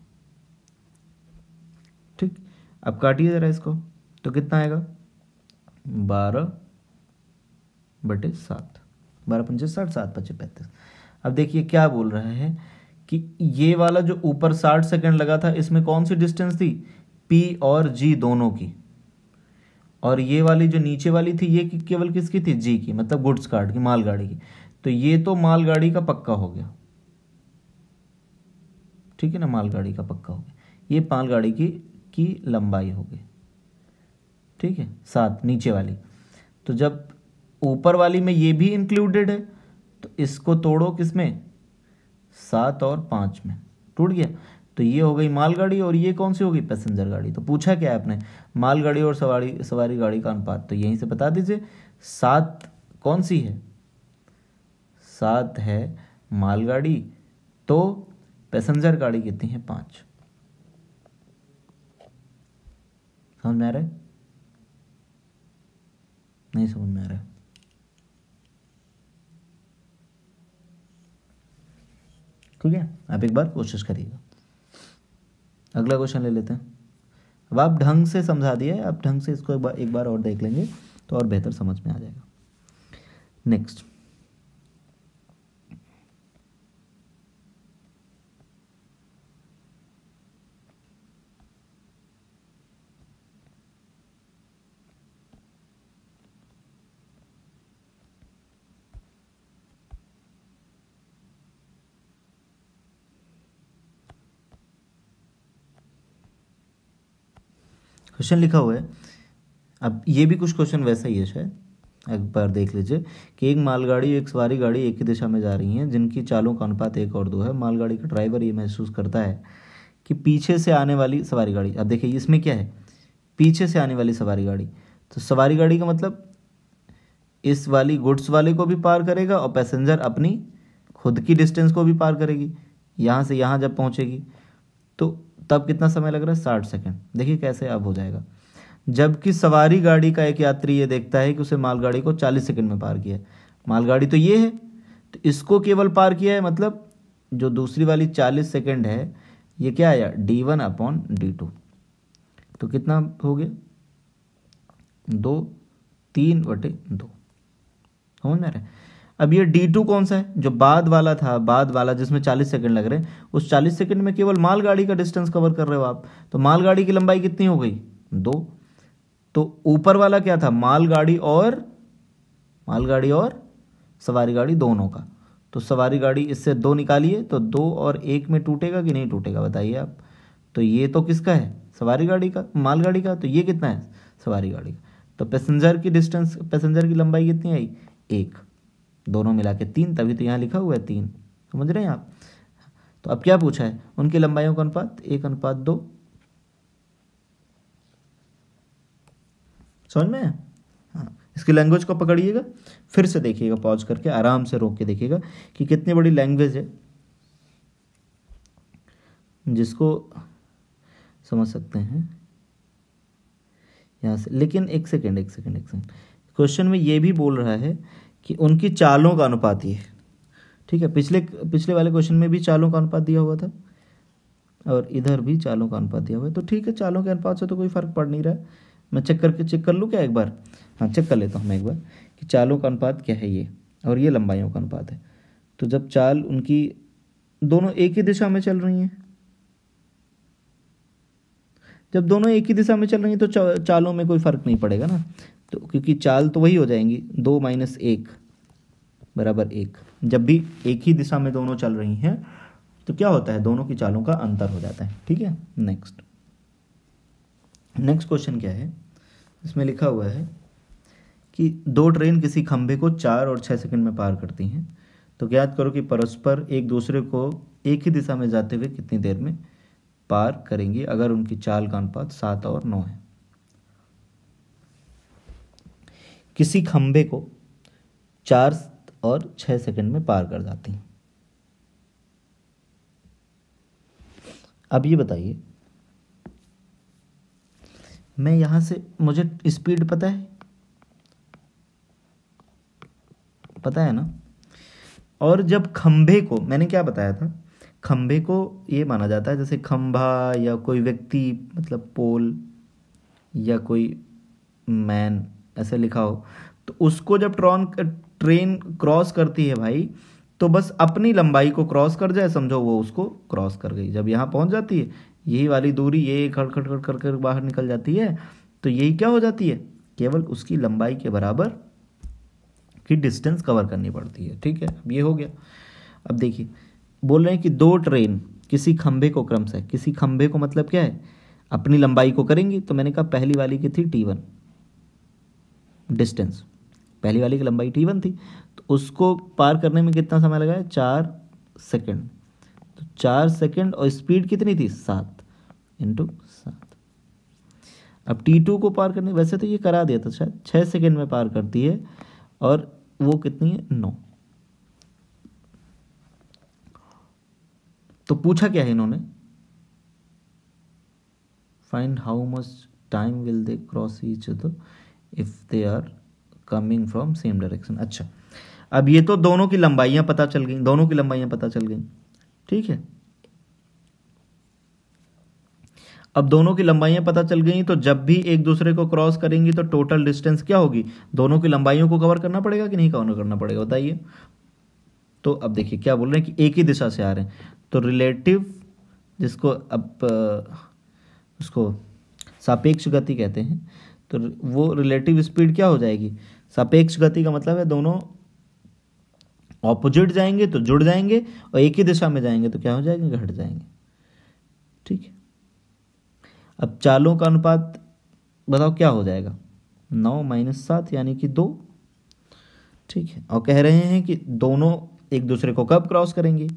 ठीक, अब काटिए जरा इसको, तो कितना आएगा? 12/7। 12 × 5 = 60, 7 × 5 = 35। अब देखिए क्या बोल रहा है कि ये वाला जो ऊपर 60 सेकंड लगा था इसमें कौन सी डिस्टेंस थी? P और G दोनों की। और ये वाली जो नीचे वाली थी ये केवल किसकी थी? G की, मतलब गुड्स कार्ट की, मालगाड़ी की। तो ये तो मालगाड़ी का पक्का हो गया, ठीक है ना, मालगाड़ी का पक्का हो गया। ये मालगाड़ी की लंबाई हो गई, ठीक है, 7 नीचे वाली। तो जब ऊपर वाली में ये भी इंक्लूडेड है तो इसको तोड़ो किसमें? 7 और 5 में, टूट गया। तो ये हो गई मालगाड़ी और ये कौन सी हो गई? पैसेंजर गाड़ी। तो पूछा क्या है आपने? मालगाड़ी और सवारी गाड़ी का अनुपात। तो यहीं से बता दीजिए 7 कौन सी है? 7 है मालगाड़ी, तो पैसेंजर गाड़ी कितनी है? 5। समझ में आ रहा है? नहीं समझ में आ रहा है? ठीक है, आप एक बार कोशिश करिएगा। अगला क्वेश्चन ले लेते हैं। अब आप ढंग से समझा दिए, आप ढंग से इसको एक बार और देख लेंगे तो और बेहतर समझ में आ जाएगा। नेक्स्ट, क्वेश्चन लिखा हुआ है। अब ये भी कुछ क्वेश्चन वैसा ही है शायद, एक बार देख लीजिए कि एक मालगाड़ी एक सवारी गाड़ी एक ही दिशा में जा रही हैं जिनकी चालों का अनुपात 1 और 2 है। मालगाड़ी का ड्राइवर ये महसूस करता है कि पीछे से आने वाली सवारी गाड़ी, अब देखिए इसमें क्या है? पीछे से आने वाली सवारी गाड़ी। तो सवारी गाड़ी का मतलब इस वाली गुड्स वाले को भी पार करेगा और पैसेंजर अपनी खुद की डिस्टेंस को भी पार करेगी। यहाँ से यहाँ जब पहुँचेगी तो तब कितना समय लग रहा है? 60 सेकंड। देखिए कैसे अब हो जाएगा। जबकि सवारी गाड़ी का एक यात्री ये देखता है कि उसे मालगाड़ी को 40 सेकंड में पार किया है। मालगाड़ी तो ये है, तो इसको केवल पार किया है, मतलब जो दूसरी वाली 40 सेकंड है ये क्या आया? D1/D2। तो कितना हो गया, 2, 3/2, समझ में आ रहा है। अब ये D2 कौन सा है, जो बाद वाला था, बाद वाला जिसमें 40 सेकंड लग रहे हैं, उस 40 सेकंड में केवल मालगाड़ी का डिस्टेंस कवर कर रहे हो आप, तो मालगाड़ी की लंबाई कितनी हो गई, 2। तो ऊपर वाला क्या था, मालगाड़ी और सवारी गाड़ी दोनों का, तो सवारी गाड़ी इससे 2 निकालिए, तो 2 और 1 में टूटेगा कि नहीं टूटेगा बताइए आप। तो ये तो किसका है, सवारी गाड़ी का, मालगाड़ी का, तो ये कितना है, सवारी गाड़ी का। तो पैसेंजर की लंबाई कितनी आई, 1, दोनों मिला के 3, तभी तो यहाँ लिखा हुआ है 3, समझ रहे हैं आप। तो अब क्या पूछा है, उनकी लंबाइयों का अनुपात 1:2, समझ में है। हाँ, इसकी लैंग्वेज को पकड़िएगा, फिर से देखिएगा, पॉज करके आराम से रोक के देखिएगा कि कितनी बड़ी लैंग्वेज है, जिसको समझ सकते हैं यहाँ से। लेकिन एक सेकेंड, क्वेश्चन में ये भी बोल रहा है कि उनकी चालों का अनुपात ये है, ठीक है। पिछले वाले क्वेश्चन में भी चालों का अनुपात दिया हुआ था, और इधर भी चालों का अनुपात दिया हुआ है, तो ठीक है, चालों के अनुपात से तो कोई फर्क पड़ नहीं रहा है। मैं चेक कर लूँ क्या एक बार, हाँ चेक कर लेता हूँ मैं एक बार कि चालों का अनुपात क्या है ये, और ये लंबाइयों का अनुपात है। तो जब चाल उनकी दोनों एक ही दिशा में चल रही हैं, जब दोनों एक ही दिशा में चल रही हैं तो चालों में कोई फर्क नहीं पड़ेगा ना, तो क्योंकि चाल तो वही हो जाएंगी, 2 - 1 = 1। जब भी एक ही दिशा में दोनों चल रही हैं तो क्या होता है, दोनों की चालों का अंतर हो जाता है, ठीक है। नेक्स्ट क्वेश्चन क्या है, इसमें लिखा हुआ है कि 2 ट्रेन किसी खंभे को 4 और 6 सेकंड में पार करती हैं, तो ज्ञात करो कि परस्पर एक दूसरे को एक ही दिशा में जाते हुए कितनी देर में पार करेंगी अगर उनकी चाल का अनुपात 7 और 9 है। किसी खंभे को 4 और 6 सेकंड में पार कर जाती हैं। अब ये बताइए, मैं यहां से, मुझे स्पीड पता है ना, और जब खंभे को, मैंने क्या बताया था, खंभे को ये माना जाता है जैसे खंभा या कोई व्यक्ति, मतलब पोल या कोई मैन ऐसे लिखा हो, तो उसको जब ट्रेन क्रॉस करती है भाई, तो बस अपनी लंबाई को क्रॉस कर जाए, समझो वो उसको क्रॉस कर गई। जब यहाँ पहुँच जाती है, यही वाली दूरी ये खड़ कर बाहर निकल जाती है, तो यही क्या हो जाती है, केवल उसकी लंबाई के बराबर की डिस्टेंस कवर करनी पड़ती है, ठीक है। अब ये हो गया। अब देखिए, बोल रहे हैं कि 2 ट्रेन किसी खंभे को क्रमशः, किसी खंभे को मतलब क्या है, अपनी लंबाई को करेंगी। तो मैंने कहा पहली वाली की थी T1 डिस्टेंस, पहली वाली की लंबाई T1 थी, तो उसको पार करने में कितना समय लगा है, 4 सेकंड। तो 4 सेकंड, और स्पीड कितनी थी, 7 × 7। अब T2 को पार करने, वैसे तो ये करा दिया था शायद, 6 सेकंड में पार करती है, और वो कितनी है, 9। तो पूछा क्या है इन्होंने, find how much time will they cross each other if they are coming from same direction. अच्छा, अब ये तो दोनों की लंबाइयां पता चल गई, ठीक है। अब दोनों की लंबाइयां पता चल गई, तो जब भी एक दूसरे को क्रॉस करेंगी तो टोटल डिस्टेंस क्या होगी, दोनों की लंबाइयों को कवर करना पड़ेगा कि नहीं कवर करना पड़ेगा, बताइए। तो अब देखिए क्या बोल रहे हैं कि एक ही दिशा से आ रहे हैं, तो रिलेटिव, जिसको अब उसको सापेक्ष गति कहते हैं, तो वो रिलेटिव स्पीड क्या हो जाएगी, सापेक्ष गति का मतलब है दोनों ऑपोजिट जाएंगे तो जुड़ जाएंगे, और एक ही दिशा में जाएंगे तो क्या हो जाएंगे, घट जाएंगे, ठीक है। अब चालों का अनुपात बताओ क्या हो जाएगा, 9 - 7 यानी कि 2, ठीक है। और कह रहे हैं कि दोनों एक दूसरे को कब क्रॉस करेंगे,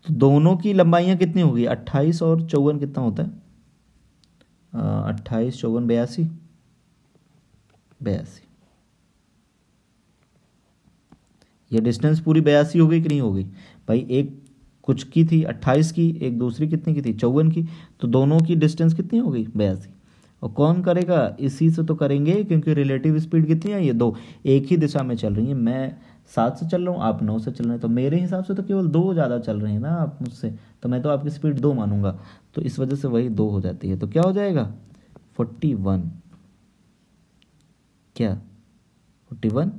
तो दोनों की लंबाइयां कितनी होगी, 28 और 54 कितना होता है, 28 54 82, ये डिस्टेंस पूरी 82 हो गई कि नहीं हो गई भाई, एक कुछ की थी 28 की, एक दूसरी कितनी की थी 54 की, तो दोनों की डिस्टेंस कितनी हो गई, 82। और कौन करेगा, इसी से तो करेंगे, क्योंकि रिलेटिव स्पीड कितनी है, ये 2 एक ही दिशा में चल रही है। मैं 7 से चल रहा हूँ, आप 9 से चल रहे हैं, तो मेरे हिसाब से तो केवल 2 ज़्यादा चल रहे हैं ना आप मुझसे, तो मैं तो आपकी स्पीड 2 मानूंगा, तो इस वजह से वही 2 हो जाती है। तो क्या हो जाएगा 41, क्या 41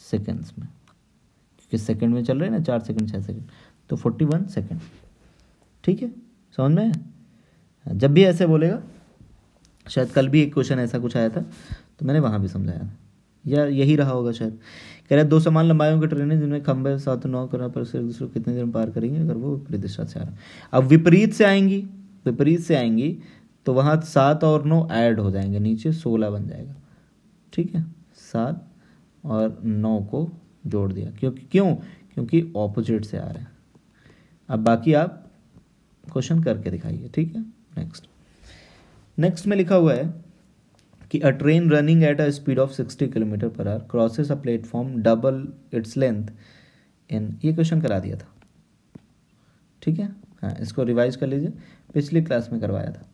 सेकेंड्स में, क्योंकि सेकंड में चल रहे हैं ना, 4 सेकंड 6 सेकंड, तो 41 सेकंड। ठीक है, समझ में है? जब भी ऐसे बोलेगा, शायद कल भी एक क्वेश्चन ऐसा कुछ आया था तो मैंने वहाँ भी समझाया था, या यही रहा होगा शायद। कह रहे 2 समान लंबाइयों की ट्रेनें जिनमें खंभे 7 9 करना पर से एक दूसरे को कितनी देर में पार करेंगे अगर वो विपरीत दिशा से आ रहा है। अब विपरीत से आएंगी, विपरीत से आएंगी तो वहाँ 7 और 9 ऐड हो जाएंगे, नीचे 16 बन जाएगा। ठीक है, 7 और 9 को जोड़ दिया, क्योंकि ऑपोजिट से आ रहे हैं। अब बाकी आप क्वेश्चन करके दिखाइए। ठीक है, नेक्स्ट में लिखा हुआ है कि a train running at a speed of 60 kilometre per our crosses a platform double its length in, ये क्वेश्चन करा दिया था। ठीक है, हाँ, इसको रिवाइज कर लीजिए, पिछली क्लास में करवाया था।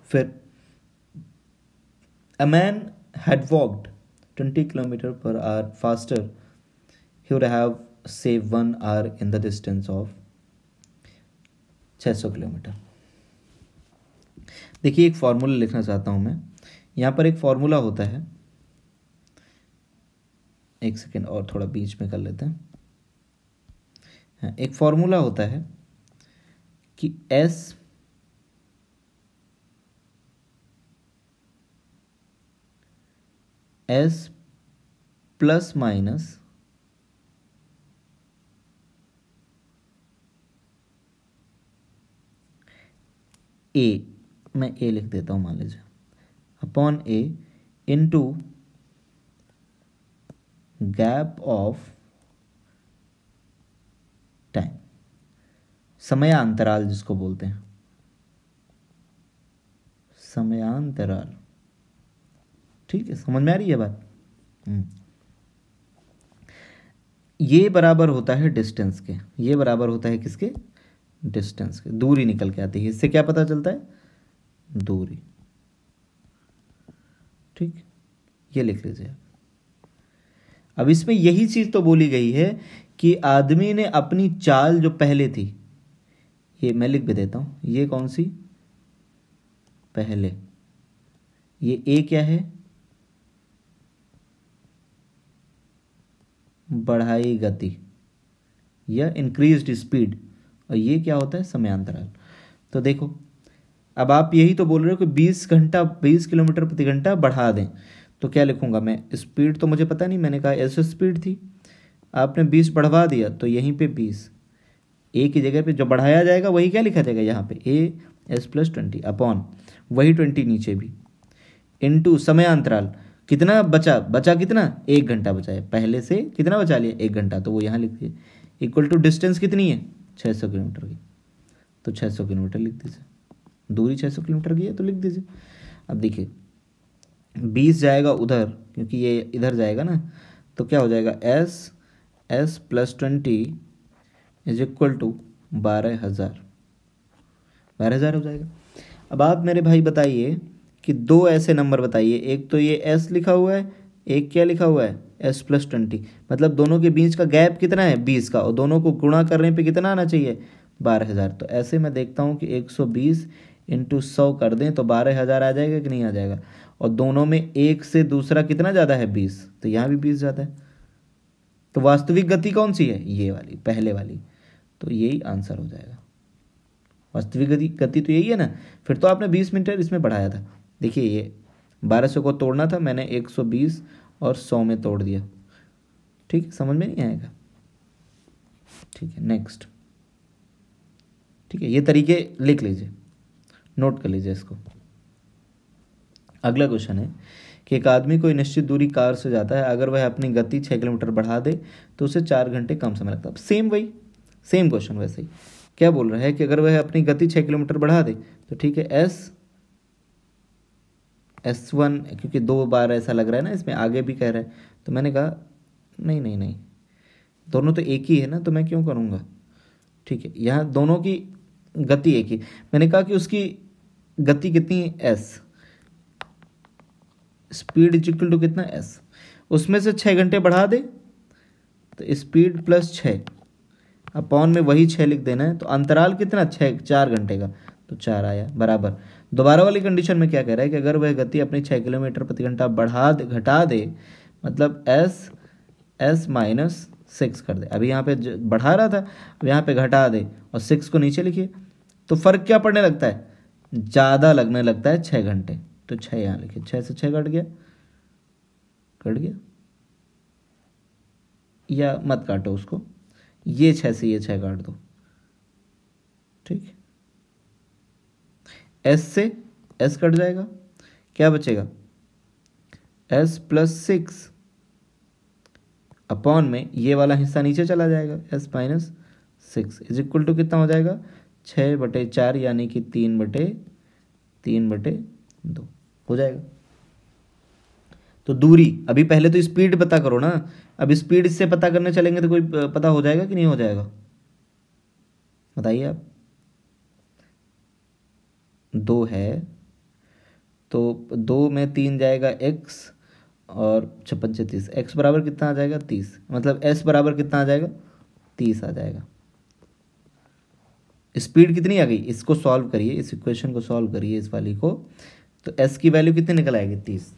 फिर a man had walked 20 kilometre per hour faster, he would have save 1 hour in the distance of 600 kilometre. देखिए, एक फॉर्मूला लिखना चाहता हूं मैं, यहां पर एक फॉर्मूला होता है, एक सेकेंड और थोड़ा बीच में कर लेते हैं। हाँ, एक फॉर्मूला होता है कि S प्लस माइनस ए, मैं ए लिख देता हूं मान लीजिए, upon A into gap of time, समयांतराल जिसको बोलते हैं, समयांतराल। ठीक है, समझ में आ रही है बात? ये बराबर होता है डिस्टेंस के, ये बराबर होता है किसके? डिस्टेंस के, दूरी निकल के आती है, इससे क्या पता चलता है? दूरी। ठीक, ये लिख लीजिए। अब इसमें यही चीज तो बोली गई है कि आदमी ने अपनी चाल जो पहले थी, ये मैं लिख भी देता हूं, ये कौन सी? पहले, ये ए क्या है? बढ़ाई गति या इंक्रीज्ड स्पीड, और ये क्या होता है? समयांतराल। तो देखो, अब आप यही तो बोल रहे हो कि 20 किलोमीटर प्रति घंटा बढ़ा दें, तो क्या लिखूंगा मैं? स्पीड तो मुझे पता नहीं, मैंने कहा ऐसे स्पीड थी, आपने 20 बढ़वा दिया तो यहीं पे 20, ए की जगह पे जो बढ़ाया जाएगा वही क्या लिखा जाएगा यहाँ पे? ए एस प्लस 20 अपॉन वही 20 नीचे भी, इनटू समयांतराल। कितना बचा कितना? 1 घंटा बचा है, पहले से कितना बचा लिया? 1 घंटा, तो वो यहाँ लिख दिए, इक्वल टू डिस्टेंस कितनी है? 600 किलोमीटर की, तो 600 किलोमीटर लिख दीजिए, दूरी 600 किलोमीटर की है तो लिख दीजिए। अब देखिए 20 जाएगा उधर, क्योंकि ये इधर जाएगा ना, तो क्या हो जाएगा? S plus 20 is equal to 12,000 हो जाएगा। अब आप मेरे भाई बताइए कि 2 ऐसे नंबर बताइए, एक तो ये एस लिखा हुआ है, एक क्या लिखा हुआ है? एस प्लस 20, मतलब दोनों के बीच का गैप कितना है? 20 का, और दोनों को गुणा करने पे कितना आना चाहिए? 12,000। तो ऐसे मैं देखता हूँ कि 120 इंटू 100 कर दें तो 12,000 आ जाएगा कि नहीं आ जाएगा? और दोनों में एक से दूसरा कितना ज़्यादा है? 20, तो यहाँ भी 20 ज़्यादा है। तो वास्तविक गति कौन सी है? ये वाली, पहले वाली, तो यही आंसर हो जाएगा। वास्तविक गति तो यही है ना। फिर तो आपने 20 मीटर इसमें बढ़ाया था, देखिए ये 1200 को तोड़ना था, मैंने 120 और 100 में तोड़ दिया। ठीक, समझ में नहीं आएगा? ठीक है, नेक्स्ट। ठीक है, ये तरीके लिख लीजिए, नोट कर लीजिए इसको। अगला क्वेश्चन है कि एक आदमी कोई निश्चित दूरी कार से जाता है, अगर वह अपनी गति 6 किलोमीटर बढ़ा दे तो उसे 4 घंटे कम समय लगता है। सेम वही, सेम क्वेश्चन वैसे ही। क्या बोल रहा है कि अगर वह अपनी गति 6 किलोमीटर बढ़ा दे तो ठीक है, S1, क्योंकि 2 बार ऐसा लग रहा है ना, इसमें आगे भी कह रहा है, तो मैंने कहा नहीं, दोनों तो एक ही है ना, तो मैं क्यों करूँगा? ठीक है, यहाँ दोनों की गति एक ही, मैंने कहा कि उसकी गति कितनी है? S, speed is equal to कितना? S, उसमें से 6 घंटे बढ़ा दे, तो स्पीड प्लस 6 अपॉन में वही 6 लिख देना है। तो अंतराल कितना, 4 घंटे का, तो 4 आया बराबर। दोबारा वाली कंडीशन में क्या कह रहा है कि अगर वह गति अपनी 6 किलोमीटर प्रति घंटा घटा दे, मतलब एस माइनस 6 कर दे। अभी यहाँ पे बढ़ा रहा था, अब यहाँ पे घटा दे और 6 को नीचे लिखिए, तो फर्क क्या पड़ने लगता है, ज़्यादा लगने लगता है 6 घंटे। तो 6 यहाँ लिखिए, 6 से 6 कट गया, या मत काटो उसको, ये 6 से ये 6 काट दो, ठीक। एस से एस कट जाएगा, क्या बचेगा, एस प्लस 6 अपॉन में ये वाला हिस्सा नीचे चला जाएगा, S minus 6 is equal to कितना हो जाएगा, 6/4 यानी कि 3/2 हो जाएगा। तो दूरी, अभी पहले तो स्पीड पता करो ना, अब स्पीड इससे पता करने चलेंगे तो कोई पता हो जाएगा कि नहीं हो जाएगा, बताइए आप। 2 है तो 2 में 3 जाएगा x और 56 30, x बराबर कितना आ जाएगा 30, मतलब s बराबर कितना आ जाएगा 30 आ जाएगा। स्पीड कितनी आ गई, इसको सॉल्व करिए, इस इक्वेशन को सॉल्व करिए इस वाली को, तो s की वैल्यू कितनी निकल आएगी 30,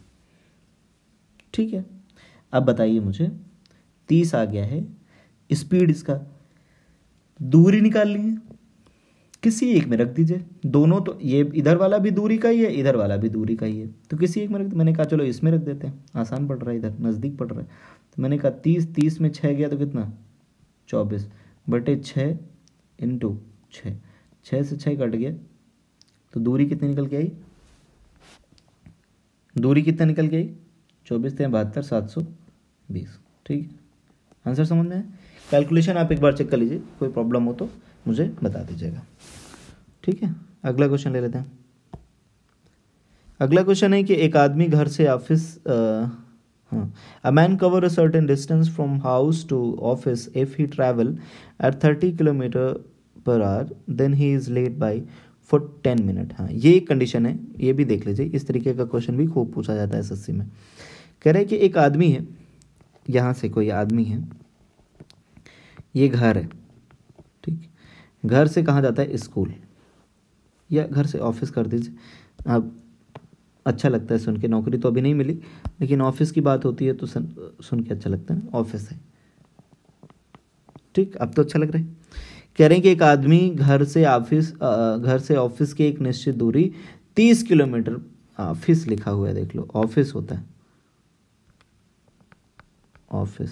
ठीक है। अब बताइए मुझे 30 आ गया है स्पीड, इसका दूरी निकालनी है, किसी एक में रख दीजिए, दोनों तो ये इधर वाला भी दूरी का ही है, इधर वाला भी दूरी का ही है, तो किसी एक में रख, मैंने कहा चलो इसमें रख देते हैं, आसान पड़ रहा है, इधर नज़दीक पड़ रहा है। तो मैंने कहा 30 में 6 गया तो कितना 24/6 इंटू 6 से 6 कट गया, तो दूरी कितनी निकल के आई, 24 × 72 720, ठीक। आंसर समझ में है। कैलकुलेशन आप एक बार चेक कर लीजिए, कोई प्रॉब्लम हो तो मुझे बता दीजिएगा, ठीक है। अगला क्वेश्चन ले लेते हैं। अगला क्वेश्चन है कि एक आदमी घर से office, a man cover a certain distance from house to office if he travel at 30 km/h then he is late by for 10 minute. हाँ, ये एक कंडीशन है, ये भी देख लीजिए, इस तरीके का क्वेश्चन भी खूब पूछा जाता है एसएससी में। कह रहे हैं कि एक आदमी है, यहाँ से कोई आदमी है, ये घर है, ठीक। घर से कहाँ जाता है, स्कूल, या घर से ऑफिस कर दीजिए। अब अच्छा लगता है सुन के, नौकरी तो अभी नहीं मिली, लेकिन ऑफिस की बात होती है तो सुन के अच्छा लगता है, ऑफिस है, ठीक। अब तो अच्छा लग रहा है। कह रहे हैं कि एक आदमी घर से ऑफिस की एक निश्चित दूरी 30 किलोमीटर, ऑफिस लिखा हुआ है देख लो, ऑफिस होता है ऑफिस,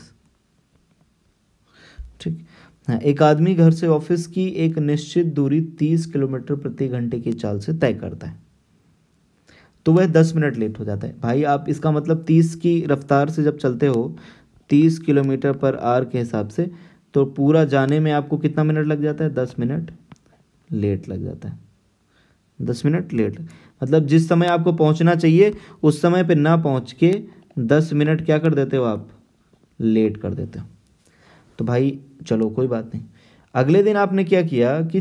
ठीक। हाँ, एक आदमी घर से ऑफिस की एक निश्चित दूरी 30 किलोमीटर प्रति घंटे की चाल से तय करता है, तो वह 10 मिनट लेट हो जाता है। भाई आप इसका मतलब 30 की रफ्तार से जब चलते हो 30 km/h के हिसाब से, तो पूरा जाने में आपको कितना मिनट लग जाता है, 10 मिनट लेट लग जाता है। 10 मिनट लेट, मतलब जिस समय आपको पहुंचना चाहिए उस समय पे ना पहुंच के 10 मिनट क्या कर देते हो आप, लेट कर देते हो। तो भाई चलो कोई बात नहीं। अगले दिन आपने क्या किया कि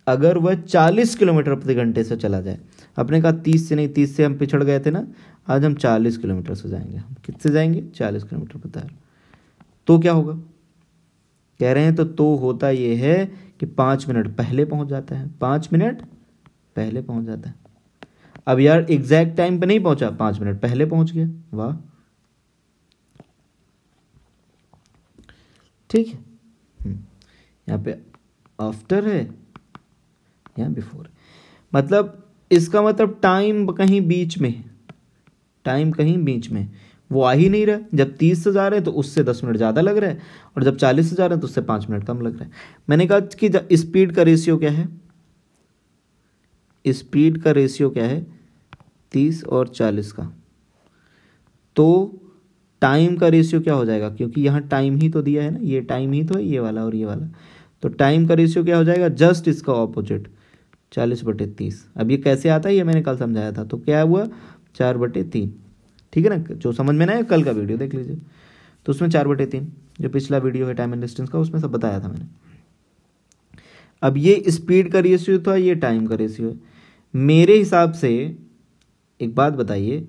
अगर वह 40 किलोमीटर प्रति घंटे से चला जाए, आपने कहा 30 से नहीं, 30 से हम पिछड़ गए थे ना, आज हम 40 किलोमीटर से जाएंगे। हम कितने जाएंगे, 40 किलोमीटर प्रति घंटा, तो क्या होगा, कह रहे हैं तो होता ये है कि 5 मिनट पहले पहुंच जाता है, 5 मिनट पहले पहुंच जाता है। अब यार एग्जैक्ट टाइम पे नहीं पहुंचा, 5 मिनट पहले पहुंच गया, वाह, ठीक है। यहाँ पे आफ्टर है, यहाँ बिफोर, मतलब इसका मतलब टाइम कहीं बीच में, टाइम कहीं बीच में, वो आ ही नहीं रहा। जब 30 से जा रहे हैं तो उससे 10 मिनट ज़्यादा लग रहा है, और जब 40 से जा रहे हैं तो उससे 5 मिनट कम लग रहा है। मैंने कहा कि स्पीड का रेशियो क्या है, स्पीड का रेशियो क्या है, 30 और 40 का, तो टाइम का रेशियो क्या हो जाएगा, क्योंकि यहाँ टाइम ही तो दिया है ना, ये टाइम ही तो है, ये वाला और ये वाला, तो टाइम का रेशियो क्या हो जाएगा, जस्ट इसका ऑपोजिट, 40/30। अब ये कैसे आता है, ये मैंने कल समझाया था, तो क्या हुआ 4/3, ठीक है ना। जो समझ में ना आया कल का वीडियो देख लीजिए, तो उसमें 4/3 जो पिछला वीडियो है टाइम एंड डिस्टेंस का, उसमें सब बताया था मैंने। अब ये स्पीड का रेशियो था, ये टाइम का रेशियो है। मेरे हिसाब से एक बात बताइए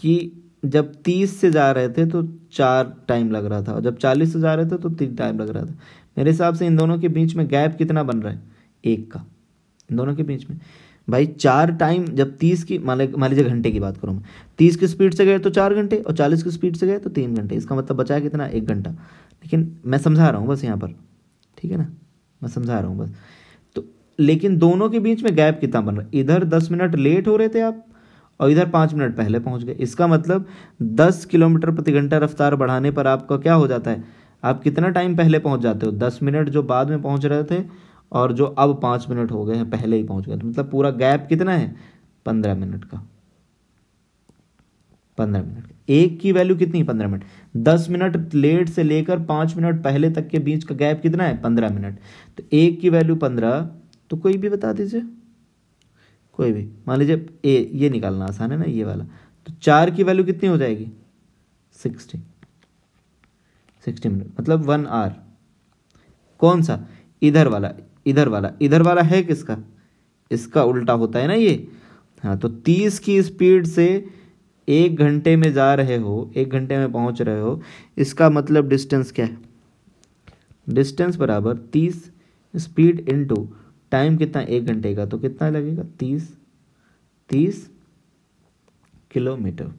कि जब 30 से जा रहे थे तो 4 टाइम लग रहा था, और जब 40 से जा रहे थे तो 3 टाइम लग रहा था। मेरे हिसाब से इन दोनों के बीच में गैप कितना बन रहा है, 1 का। इन दोनों के बीच में भाई 4 टाइम, जब 30 की मान लीजिए घंटे की बात करूँ मैं, 30 की स्पीड से गए तो 4 घंटे, और 40 की स्पीड से गए तो 3 घंटे। इसका मतलब बचा कितना, 1 घंटा। लेकिन मैं समझा रहा हूँ बस यहाँ पर, ठीक है ना, मैं समझा रहा हूँ बस। तो लेकिन दोनों के बीच में गैप कितना बन रहा है, इधर 10 मिनट लेट हो रहे थे आप, और इधर 5 मिनट पहले पहुंच गए। इसका मतलब 10 किलोमीटर प्रति घंटा रफ्तार बढ़ाने पर आपका क्या हो जाता है, आप कितना टाइम पहले पहुंच जाते हो, 10 मिनट जो बाद में पहुंच रहे थे, और जो अब 5 मिनट हो गए हैं पहले ही पहुंच गए। तो मतलब पूरा गैप कितना है, 15 मिनट का। 15 मिनट, एक की वैल्यू कितनी, 15 मिनट। 10 मिनट लेट से लेकर 5 मिनट पहले तक के बीच का गैप कितना है, 15 मिनट। तो एक की वैल्यू 15, तो कोई भी बता दीजिए, कोई भी। मान लीजिए ये निकालना आसान है ना, ये वाला। तो 4 की वैल्यू कितनी हो जाएगी, 60 मिनट, मतलब 1 आवर। कौन सा, इधर वाला, इधर वाला, इधर वाला है किसका, इसका उल्टा होता है ना ये। हाँ, तो 30 की स्पीड से 1 घंटे में जा रहे हो, 1 घंटे में पहुंच रहे हो, इसका मतलब डिस्टेंस क्या है, डिस्टेंस बराबर 30 स्पीड इनटू टाइम कितना, 1 घंटे का, तो कितना लगेगा, 30 किलोमीटर।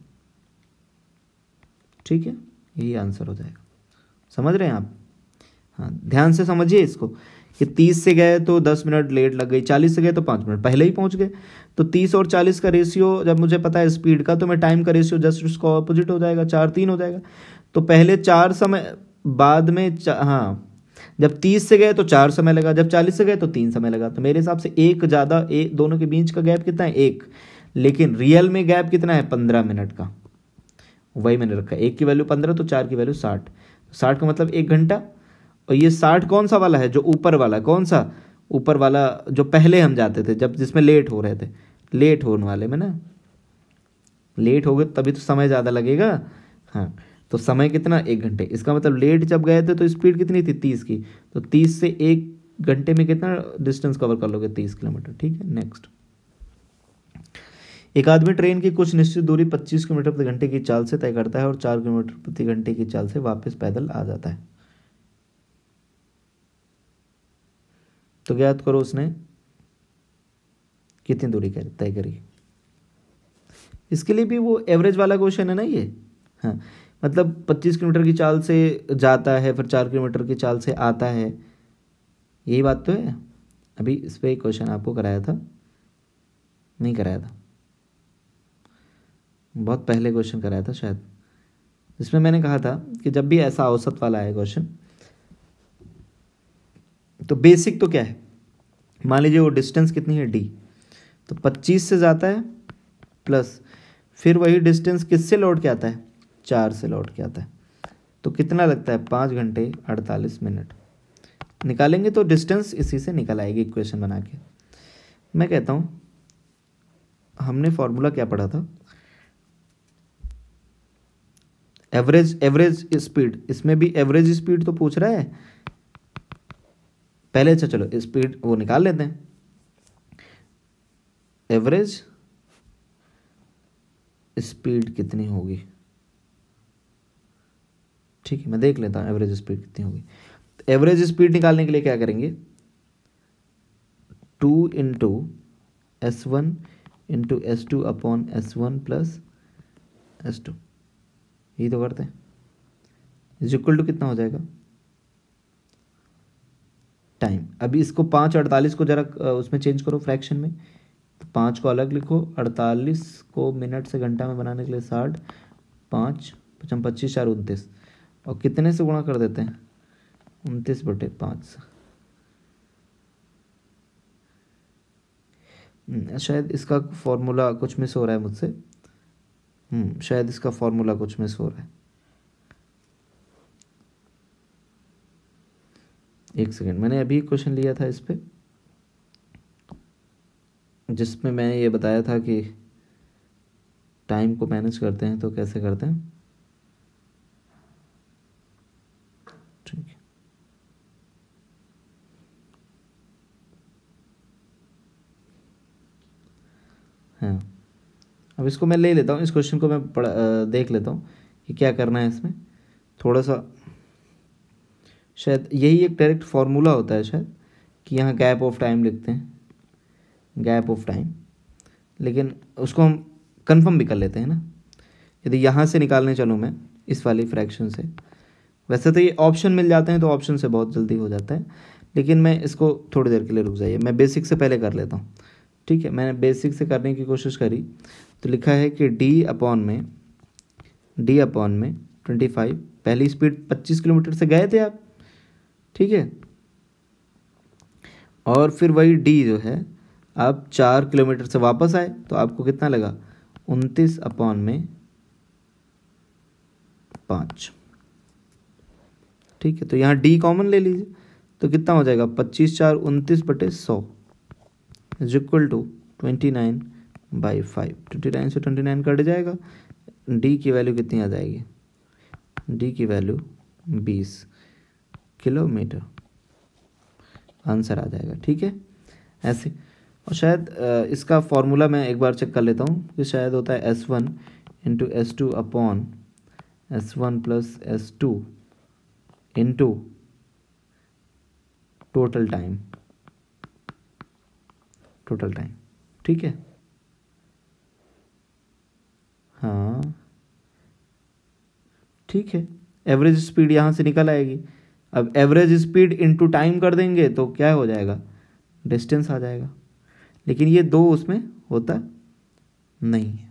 ठीक है, यही आंसर हो जाएगा। समझ रहे हैं आप, हाँ ध्यान से समझिए इसको, कि 30 से गए तो 10 मिनट लेट लग गई, 40 से गए तो 5 मिनट पहले ही पहुंच गए। तो 30 और 40 का रेशियो जब मुझे पता है स्पीड का, तो मैं टाइम का रेशियो जस्ट उसको ऑपोजिट हो जाएगा, 4-3 हो जाएगा। तो पहले 4 समय, बाद में हाँ, जब 30 से गए तो 4 समय लगा, जब 40 से गए तो 3 समय लगा। तो मेरे हिसाब से एक ज़्यादा, एक दोनों के बीच का गैप कितना है, 1। लेकिन रियल में गैप कितना है, 15 मिनट का। वही मैंने रखा, एक की वैल्यू 15 तो 4 की वैल्यू 60। 60 का मतलब 1 घंटा। और ये 60 कौन सा वाला है, जो ऊपर वाला, कौन सा ऊपर वाला, जो पहले हम जाते थे, जब जिसमें लेट हो रहे थे, लेट होने वाले में ना, लेट हो गए तभी तो समय ज़्यादा लगेगा। हाँ, तो समय कितना, 1 घंटे। इसका मतलब लेट जब गए थे तो स्पीड कितनी थी, 30 की। तो 30 से 1 घंटे में कितना डिस्टेंस कवर कर लोगे, 30 किलोमीटर। ठीक है, नेक्स्ट। एक आदमी ट्रेन की कुछ निश्चित दूरी 25 किलोमीटर प्रति घंटे की चाल से तय करता है और 4 किलोमीटर प्रति घंटे की चाल से वापस पैदल आ जाता है। तो ज्ञात करो उसने कितनी दूरी तय करी। इसके लिए भी वो एवरेज वाला क्वेश्चन है ना ये। हाँ, मतलब 25 किलोमीटर की चाल से जाता है, फिर 4 किलोमीटर की चाल से आता है, यही बात तो है। अभी इस पर एक क्वेश्चन आपको कराया था, नहीं कराया था, बहुत पहले क्वेश्चन कराया था शायद, जिसमें मैंने कहा था कि जब भी ऐसा औसत वाला है क्वेश्चन, तो बेसिक तो क्या है, मान लीजिए वो डिस्टेंस कितनी है, डी। तो 25 से जाता है, प्लस फिर वही डिस्टेंस किससे लौट के आता है, 4 से लौट के आता है। तो कितना लगता है, 5 घंटे 48 मिनट। निकालेंगे तो डिस्टेंस इसी से निकल आएगी इक्वेशन बना के। मैं कहता हूँ, हमने फॉर्मूला क्या पढ़ा था, एवरेज स्पीड। इसमें भी एवरेज स्पीड तो पूछ रहा है पहले। अच्छा चलो स्पीड वो निकाल लेते हैं, एवरेज स्पीड कितनी होगी। ठीक है, मैं देख लेता हूँ एवरेज स्पीड कितनी होगी। तो एवरेज स्पीड निकालने के लिए क्या करेंगे, 2 into S1 into S2 upon S1 plus S2, यही तो करते हैं। इज इक्वल टू कितना हो जाएगा, टाइम। अभी इसको 5:48 को जरा उसमें चेंज करो फ्रैक्शन में। तो 5 को अलग लिखो, 48 को मिनट से घंटा में बनाने के लिए 60, 5 5 25 4 29, और कितने से गुणा कर देते हैं, 29/5। शायद इसका फॉर्मूला कुछ मिस हो रहा है मुझसे। शायद इसका फॉर्मूला कुछ मिस हो रहा है, एक सेकेंड। मैंने अभी क्वेश्चन लिया था इस पे, जिसमें मैंने ये बताया था कि टाइम को मैनेज करते हैं तो कैसे करते हैं। ठीक है, हाँ, अब अब इसको मैं ले लेता हूँ, इस क्वेश्चन को मैं देख लेता हूँ कि क्या करना है इसमें। थोड़ा सा शायद यही एक डायरेक्ट फार्मूला होता है शायद, कि यहाँ गैप ऑफ टाइम लिखते हैं, गैप ऑफ टाइम, लेकिन उसको हम कंफर्म भी कर लेते हैं ना। यदि यहाँ से निकालने चलूँ मैं इस वाली फ्रैक्शन से, वैसे तो ये ऑप्शन मिल जाते हैं तो ऑप्शन से बहुत जल्दी हो जाता है, लेकिन मैं इसको थोड़ी देर के लिए रुक जाइए, मैं बेसिक से पहले कर लेता हूँ। ठीक है, मैंने बेसिक से करने की कोशिश करी तो लिखा है कि डी अपॉन में 25, पहली स्पीड 25 किलोमीटर से गए थे आप, ठीक है, और फिर वही डी जो है आप 4 किलोमीटर से वापस आए तो आपको कितना लगा, 29 अपॉन में 5। ठीक है, तो यहाँ डी कॉमन ले लीजिए तो कितना हो जाएगा, 25 4 29/100 इज इक्वल टू 29/5। 29 से 29 कट जाएगा, डी की वैल्यू कितनी आ जाएगी, डी की वैल्यू 20 किलोमीटर, आंसर आ जाएगा। ठीक है, ऐसे। और शायद इसका फॉर्मूला मैं एक बार चेक कर लेता हूँ कि शायद होता है S1 into S2 upon S1 plus S2 into total time, total time. ठीक है, हाँ ठीक है, एवरेज स्पीड यहाँ से निकल आएगी। अब एवरेज स्पीड इंटू टाइम कर देंगे तो क्या हो जाएगा, डिस्टेंस आ जाएगा, लेकिन ये दो उसमें होता नहीं है।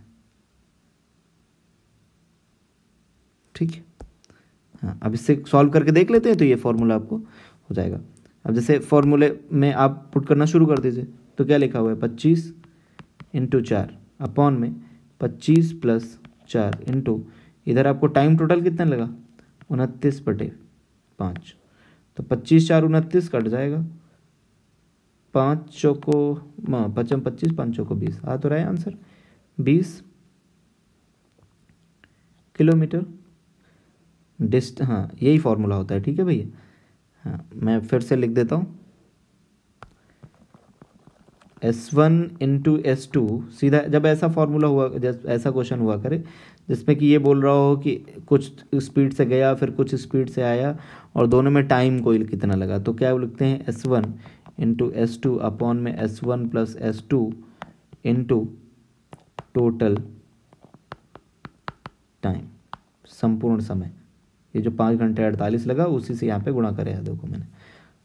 ठीक है, हाँ, अब इससे सॉल्व करके देख लेते हैं तो ये फॉर्मूला आपको हो जाएगा। अब जैसे फॉर्मूले में आप पुट करना शुरू कर दीजिए तो क्या लिखा हुआ है, 25 इंटू 4 अपॉन में 25 प्लस 4 इंटू, इधर आपको टाइम टोटल कितना लगा, 29/5, तो 25 4 29 कट जाएगा, 5 चौको 25 5 चौको 20, आ तो रहा है आंसर 20 किलोमीटर हाँ यही फॉर्मूला होता है। ठीक है भैया, हाँ मैं फिर से लिख देता हूँ, S1 इंटू S2 सीधा, जब ऐसा फॉर्मूला हुआ, जब ऐसा क्वेश्चन हुआ करे जिसमें कि ये बोल रहा हो कि कुछ स्पीड से गया फिर कुछ स्पीड से आया और दोनों में टाइम कोई कितना लगा, तो क्या लिखते हैं, S1 इंटू S2 अपॉन में S1 plus S2 into total time, संपूर्ण समय। ये जो 5 घंटे 48 लगा उसी से यहाँ पे गुणा करे है, देखो मैंने।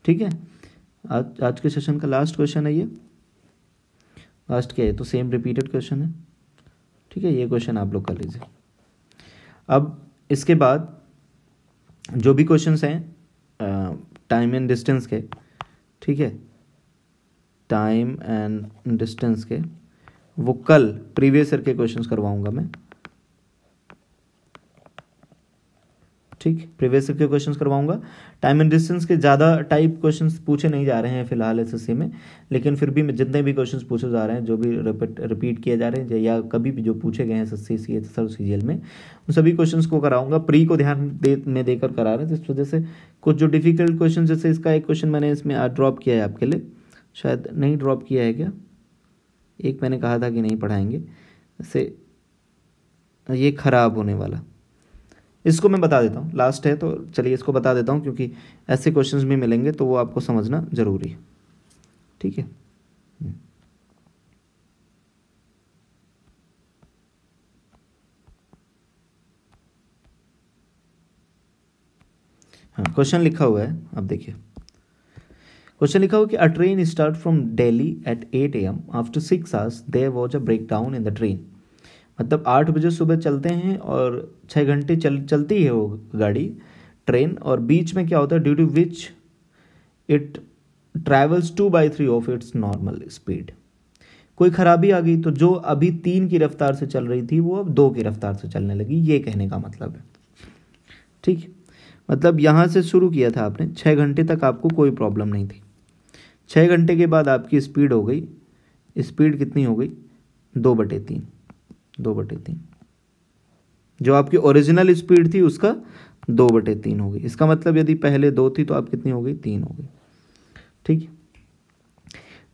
ठीक है, आज के सेशन का लास्ट क्वेश्चन है ये, लास्ट क्या है तो सेम रिपीटेड क्वेश्चन है। ठीक है, ये क्वेश्चन आप लोग कर लीजिए। अब इसके बाद जो भी क्वेश्चंस हैं टाइम एंड डिस्टेंस के, ठीक है, टाइम एंड डिस्टेंस के, वो कल प्रीवियस ईयर के क्वेश्चंस करवाऊंगा मैं। ठीक, प्रीवियस ईयर के क्वेश्चंस करवाऊंगा। टाइम एंड डिस्टेंस के ज़्यादा टाइप क्वेश्चंस पूछे नहीं जा रहे हैं फिलहाल एसएससी में, लेकिन फिर भी जितने भी क्वेश्चंस पूछे जा रहे हैं, जो भी रिपीट किए जा रहे हैं या कभी भी जो पूछे गए हैं एसएससी सीएचएस और सीजीएल में, उन सभी क्वेश्चंस को कराऊंगा। प्री को ध्यान में देकर करा रहे हैं, जिस वजह से कुछ जो डिफिकल्ट क्वेश्चन, जैसे इसका एक क्वेश्चन मैंने इसमें ड्रॉप किया है आपके लिए, शायद नहीं ड्रॉप किया है क्या, एक मैंने कहा था कि नहीं पढ़ाएंगे, जैसे ये खराब होने वाला, इसको मैं बता देता हूँ, लास्ट है तो चलिए इसको बता देता हूँ, क्योंकि ऐसे क्वेश्चंस भी मिलेंगे तो वो आपको समझना जरूरी है। ठीक है, हाँ क्वेश्चन लिखा हुआ है, अब देखिए क्वेश्चन लिखा हुआ कि a train start from Delhi at 8 AM after 6 hours there was a break down in the train. मतलब 8 बजे सुबह चलते हैं और 6 घंटे चलती है वो गाड़ी, ट्रेन, और बीच में क्या होता है, due to which it travels 2/3 of its normal speed. कोई खराबी आ गई तो जो अभी 3 की रफ्तार से चल रही थी वो अब 2 की रफ्तार से चलने लगी, ये कहने का मतलब है। ठीक, मतलब यहाँ से शुरू किया था आपने, 6 घंटे तक आपको कोई प्रॉब्लम नहीं थी, 6 घंटे के बाद आपकी स्पीड हो गई, स्पीड कितनी हो गई, 2/3, 2/3, जो आपकी ओरिजिनल स्पीड थी उसका 2/3 हो गई। इसका मतलब यदि पहले 2 थी तो अब कितनी हो गई, 3 हो गई। ठीक,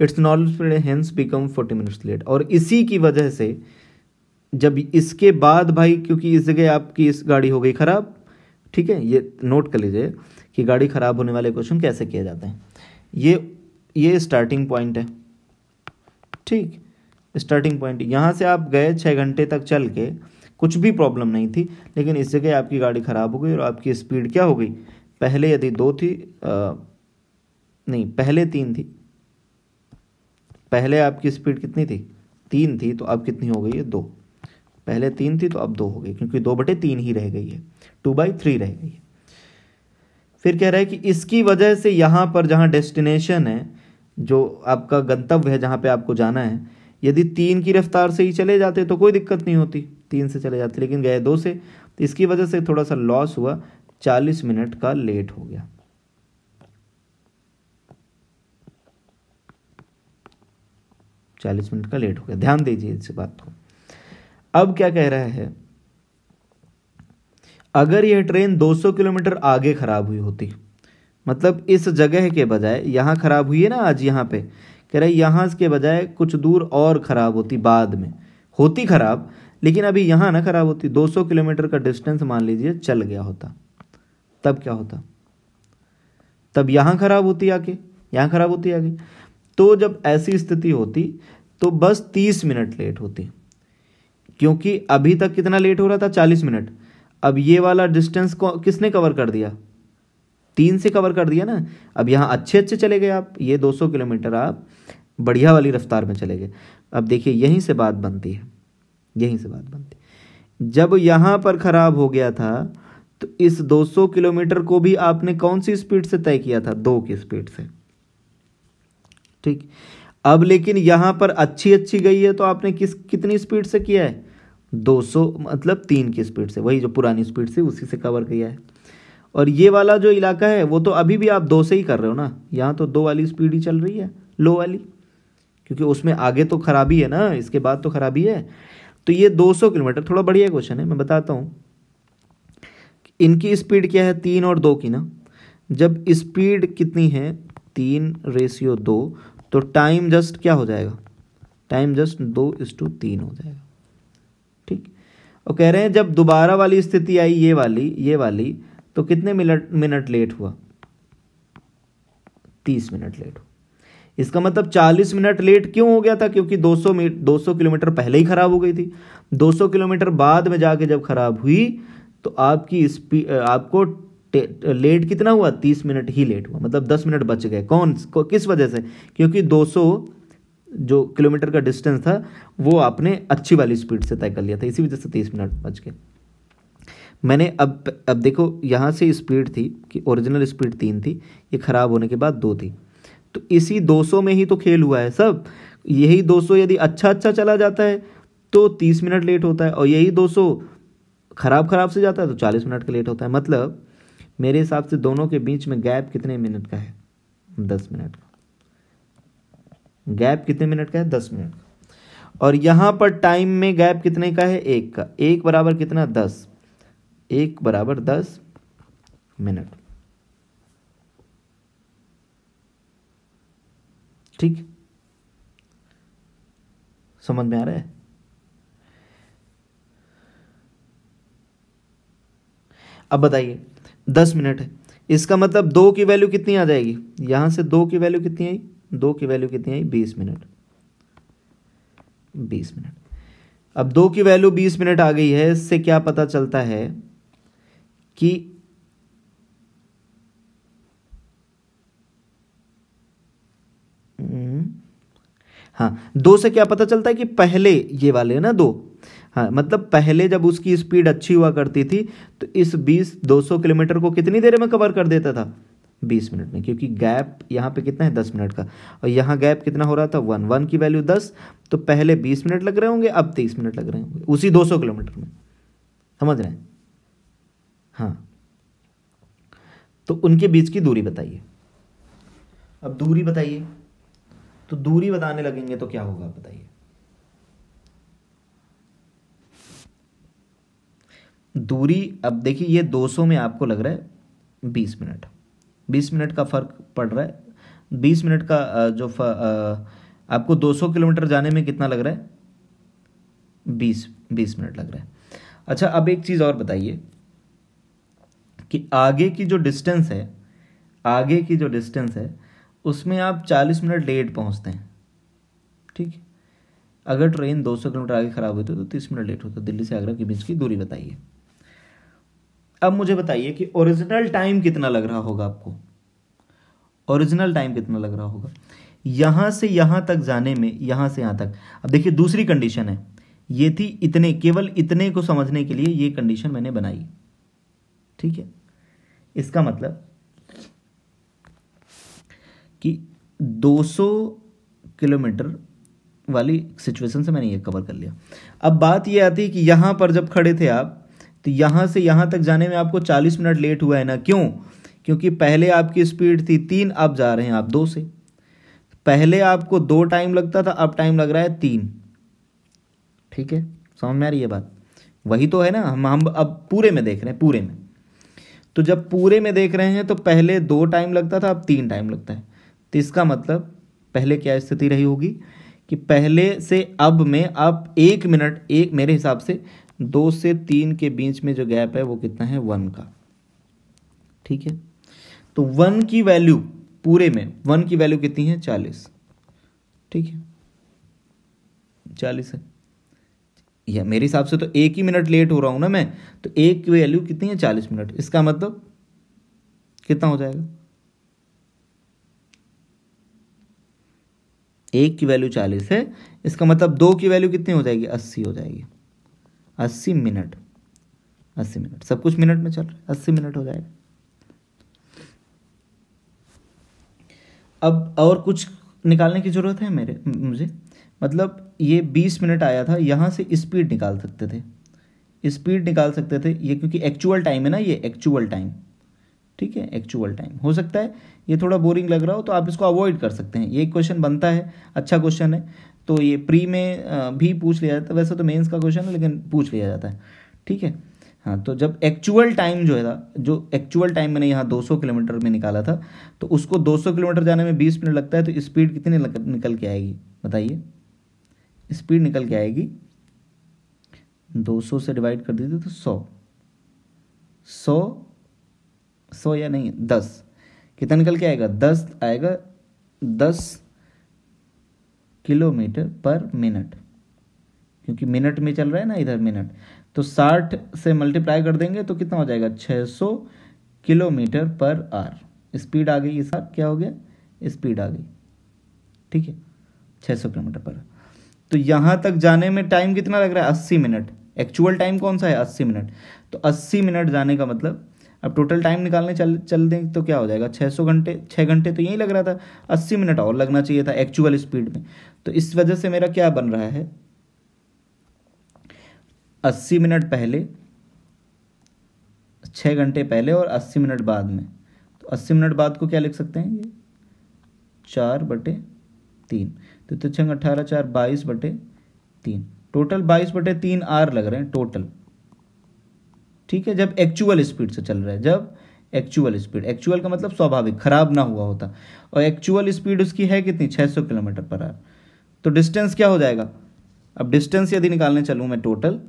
its normal speed hence become 40 minutes late, और इसी की वजह से जब इसके बाद भाई, क्योंकि इस जगह आपकी इस गाड़ी हो गई खराब, ठीक है, ये नोट कर लीजिए कि गाड़ी खराब होने वाले क्वेश्चन कैसे किए जाते हैं। ये स्टार्टिंग पॉइंट है, ठीक, स्टार्टिंग पॉइंट यहाँ से आप गए 6 घंटे तक चल के, कुछ भी प्रॉब्लम नहीं थी, लेकिन इस जगह आपकी गाड़ी ख़राब हो गई और आपकी स्पीड क्या हो गई, पहले यदि 2 थी, नहीं पहले 3 थी, पहले आपकी स्पीड कितनी थी, 3 थी, तो अब कितनी हो गई है, 2। पहले 3 थी तो अब 2 हो गई, क्योंकि 2/3 ही रह गई है, 2/3 रह गई है। फिर कह रहा है कि इसकी वजह से यहाँ पर जहाँ डेस्टिनेशन है, जो आपका गंतव्य है जहाँ पे आपको जाना है, यदि 3 की रफ्तार से ही चले जाते तो कोई दिक्कत नहीं होती, 3 से चले जाते, लेकिन गए 2 से, तो इसकी वजह से थोड़ा सा लॉस हुआ, 40 मिनट का लेट हो गया। 40 मिनट का लेट हो गया, ध्यान दीजिए इस बात को। अब क्या कह रहा है, अगर यह ट्रेन 200 किलोमीटर आगे खराब हुई होती, मतलब इस जगह के बजाय, यहाँ खराब हुई है ना आज, यहाँ पे कह रहा है यहाँ के बजाय कुछ दूर और खराब होती, बाद में होती खराब, लेकिन अभी यहाँ ना खराब होती, 200 किलोमीटर का डिस्टेंस मान लीजिए चल गया होता, तब क्या होता, तब यहाँ खराब होती आके, यहाँ खराब होती आगे, तो जब ऐसी स्थिति होती तो बस 30 मिनट लेट होती, क्योंकि अभी तक कितना लेट हो रहा था, 40 मिनट। अब ये वाला डिस्टेंस को किसने कवर कर दिया, 3 से कवर कर दिया ना। अब यहाँ अच्छे चले गए आप, ये 200 किलोमीटर आप बढ़िया वाली रफ्तार में चले गए। अब देखिए यहीं से बात बनती है, यहीं से बात बनती है, जब यहाँ पर खराब हो गया था तो इस 200 किलोमीटर को भी आपने कौन सी स्पीड से तय किया था, 2 की स्पीड से, ठीक। अब लेकिन यहाँ पर अच्छी गई है तो आपने कितनी स्पीड से किया है, 200, मतलब 3 की स्पीड से, वही जो पुरानी स्पीड से उसी से कवर किया है। और ये वाला जो इलाका है वो तो अभी भी आप 2 से ही कर रहे हो ना, यहाँ तो 2 वाली स्पीड ही चल रही है, लो वाली, क्योंकि उसमें आगे तो खराबी है ना, इसके बाद तो खराबी है। तो ये 200 किलोमीटर, थोड़ा बढ़िया क्वेश्चन है, मैं बताता हूँ। इनकी स्पीड क्या है, 3 और 2 की ना, जब स्पीड कितनी है, 3:2, तो टाइम जस्ट क्या हो जाएगा, टाइम जस्ट 2:3 हो जाएगा, ठीक। और कह रहे हैं जब दोबारा वाली स्थिति आई, ये वाली, तो कितने मिनट लेट हुआ, 30 मिनट लेट हुआ। इसका मतलब 40 मिनट लेट क्यों हो गया था, क्योंकि 200 किलोमीटर पहले ही खराब हो गई थी। 200 किलोमीटर बाद में जाके जब खराब हुई तो आपकी आपको लेट कितना हुआ, 30 मिनट ही लेट हुआ, मतलब 10 मिनट बच गए। किस वजह से, क्योंकि 200 जो किलोमीटर का डिस्टेंस था वो आपने अच्छी वाली स्पीड से तय कर लिया था, इसी वजह से 30 मिनट बच गए। मैंने अब देखो यहाँ से स्पीड थी कि ओरिजिनल स्पीड 3 थी, ये खराब होने के बाद 2 थी, तो इसी 200 में ही तो खेल हुआ है सब। यही 200 यदि अच्छा चला जाता है तो 30 मिनट लेट होता है, और यही 200 खराब से जाता है तो 40 मिनट का लेट होता है। मतलब मेरे हिसाब से दोनों के बीच में गैप कितने मिनट का है, 10 मिनट का। गैप कितने मिनट का है, 10 मिनट का। और यहाँ पर टाइम में गैप कितने का है, 1 का। 1 बराबर कितना, 10, 1 बराबर 10 मिनट, ठीक। समझ में आ रहा है। अब बताइए 10 मिनट है, इसका मतलब 2 की वैल्यू कितनी आ जाएगी, यहां से 2 की वैल्यू कितनी आई, 2 की वैल्यू कितनी आई, 20 मिनट, 20 मिनट। अब 2 की वैल्यू 20 मिनट आ गई है, इससे क्या पता चलता है कि हाँ, 2 से क्या पता चलता है कि पहले ये वाले है ना 2, हाँ, मतलब पहले जब उसकी स्पीड अच्छी हुआ करती थी तो इस 200 किलोमीटर को कितनी देर में कवर कर देता था, 20 मिनट में, क्योंकि गैप यहाँ पे कितना है, 10 मिनट का, और यहाँ गैप कितना हो रहा था, 1 की वैल्यू 10, तो पहले 20 मिनट लग रहे होंगे, अब 30 मिनट लग रहे होंगे उसी 200 किलोमीटर में। समझ रहे हैं, हाँ। तो उनके बीच की दूरी बताइए। अब दूरी बताइए, तो दूरी बताने लगेंगे तो क्या होगा बताइए। दूरी, अब देखिए ये 200 में आपको लग रहा है 20 मिनट, 20 मिनट का फर्क पड़ रहा है। 20 मिनट का आपको 200 किलोमीटर जाने में कितना लग रहा है, 20 20 मिनट लग रहा है। अच्छा, अब एक चीज़ और बताइए कि आगे की जो डिस्टेंस है, आगे की जो डिस्टेंस है उसमें आप 40 मिनट लेट पहुंचते हैं, ठीक है। अगर ट्रेन 200 किलोमीटर आगे खराब हुई तो 30 मिनट लेट होता। दिल्ली से आगरा के बीच की दूरी बताइए। अब मुझे बताइए कि ओरिजिनल टाइम कितना लग रहा होगा आपको, ओरिजिनल टाइम कितना लग रहा होगा यहां से यहां तक जाने में, यहां से यहां तक। अब देखिए दूसरी कंडीशन है, ये थी इतने, केवल इतने को समझने के लिए ये कंडीशन मैंने बनाई, ठीक है। इसका मतलब कि 200 किलोमीटर वाली सिचुएशन से मैंने ये कवर कर लिया। अब बात ये आती है कि यहां पर जब खड़े थे आप, तो यहां से यहां तक जाने में आपको 40 मिनट लेट हुआ है ना। क्यों? क्योंकि पहले आपकी स्पीड थी 3, अब जा रहे हैं आप 2 से। पहले आपको 2 टाइम लगता था, अब टाइम लग रहा है 3, ठीक है। समझ में आ रही है बात? वही तो है ना, हम अब पूरे में देख रहे हैं, पूरे में। तो जब पूरे में देख रहे हैं तो पहले 2 टाइम लगता था, अब 3 टाइम लगता है। तो इसका मतलब पहले क्या स्थिति रही होगी कि पहले से अब में आप 1 मिनट, एक मेरे हिसाब से 2 से 3 के बीच में जो गैप है वो कितना है, 1 का, ठीक है। तो 1 की वैल्यू, पूरे में 1 की वैल्यू कितनी है, 40, ठीक है, 40 है। या मेरे हिसाब से तो 1 ही मिनट लेट हो रहा हूं ना मैं, तो 1 की वैल्यू कितनी है, 40 मिनट। इसका मतलब कितना हो जाएगा, 1 की वैल्यू 40 है, इसका मतलब 2 की वैल्यू कितनी हो जाएगी, 80 हो जाएगी। 80 मिनट, 80 मिनट, सब कुछ मिनट में चल रहा है, 80 मिनट हो जाएगा। अब और कुछ निकालने की जरूरत है मुझे, मतलब ये 20 मिनट आया था, यहां से स्पीड निकाल सकते थे, स्पीड निकाल सकते थे ये, क्योंकि एक्चुअल टाइम है ना, ये एक्चुअल टाइम, ठीक है, एक्चुअल टाइम। हो सकता है ये थोड़ा बोरिंग लग रहा हो तो आप इसको अवॉइड कर सकते हैं, ये क्वेश्चन बनता है, अच्छा क्वेश्चन है। तो ये प्री में भी पूछ लिया जाता है, वैसे तो मेंस का क्वेश्चन है लेकिन पूछ लिया जाता है, ठीक है। हाँ, तो जब एक्चुअल टाइम जो है था, जो एक्चुअल टाइम मैंने यहाँ 200 किलोमीटर में निकाला था, तो उसको 200 किलोमीटर जाने में 20 मिनट लगता है, तो स्पीड कितनी निकल के आएगी बताइए। स्पीड निकल के आएगी, 200 से डिवाइड कर दीजिए तो 100 या नहीं 10, कितना निकल के आएगा, 10 आएगा, 10 किलोमीटर पर मिनट, क्योंकि मिनट में चल रहा है ना इधर मिनट। तो 60 से मल्टीप्लाई कर देंगे तो कितना हो जाएगा, 600 किलोमीटर पर आवर। स्पीड आ गई, इसका क्या हो गया, स्पीड आ गई, ठीक है, 600 किलोमीटर पर। तो यहां तक जाने में टाइम कितना लग रहा है, 80 मिनट। एक्चुअल टाइम कौन सा है, 80 मिनट। तो 80 मिनट जाने का मतलब, अब टोटल टाइम निकालने चल दें तो क्या हो जाएगा, 600 घंटे, 6 घंटे तो यही लग रहा था, 80 मिनट और लगना चाहिए था एक्चुअल स्पीड में। तो इस वजह से मेरा क्या बन रहा है, 80 मिनट पहले, 6 घंटे पहले और 80 मिनट बाद में। तो 80 मिनट बाद को क्या लिख सकते हैं, ये 4/3, तो 6 18 4 22/3, टोटल 22/3 आर लग रहे हैं टोटल, ठीक है। जब एक्चुअल स्पीड से चल रहा है, जब एक्चुअल स्पीड, एक्चुअल का मतलब स्वाभाविक, खराब ना हुआ होता, और एक्चुअल स्पीड उसकी है कितनी, 600 किलोमीटर पर आवर। तो डिस्टेंस क्या हो जाएगा, अब डिस्टेंस यदि निकालने चलूँ मैं टोटल,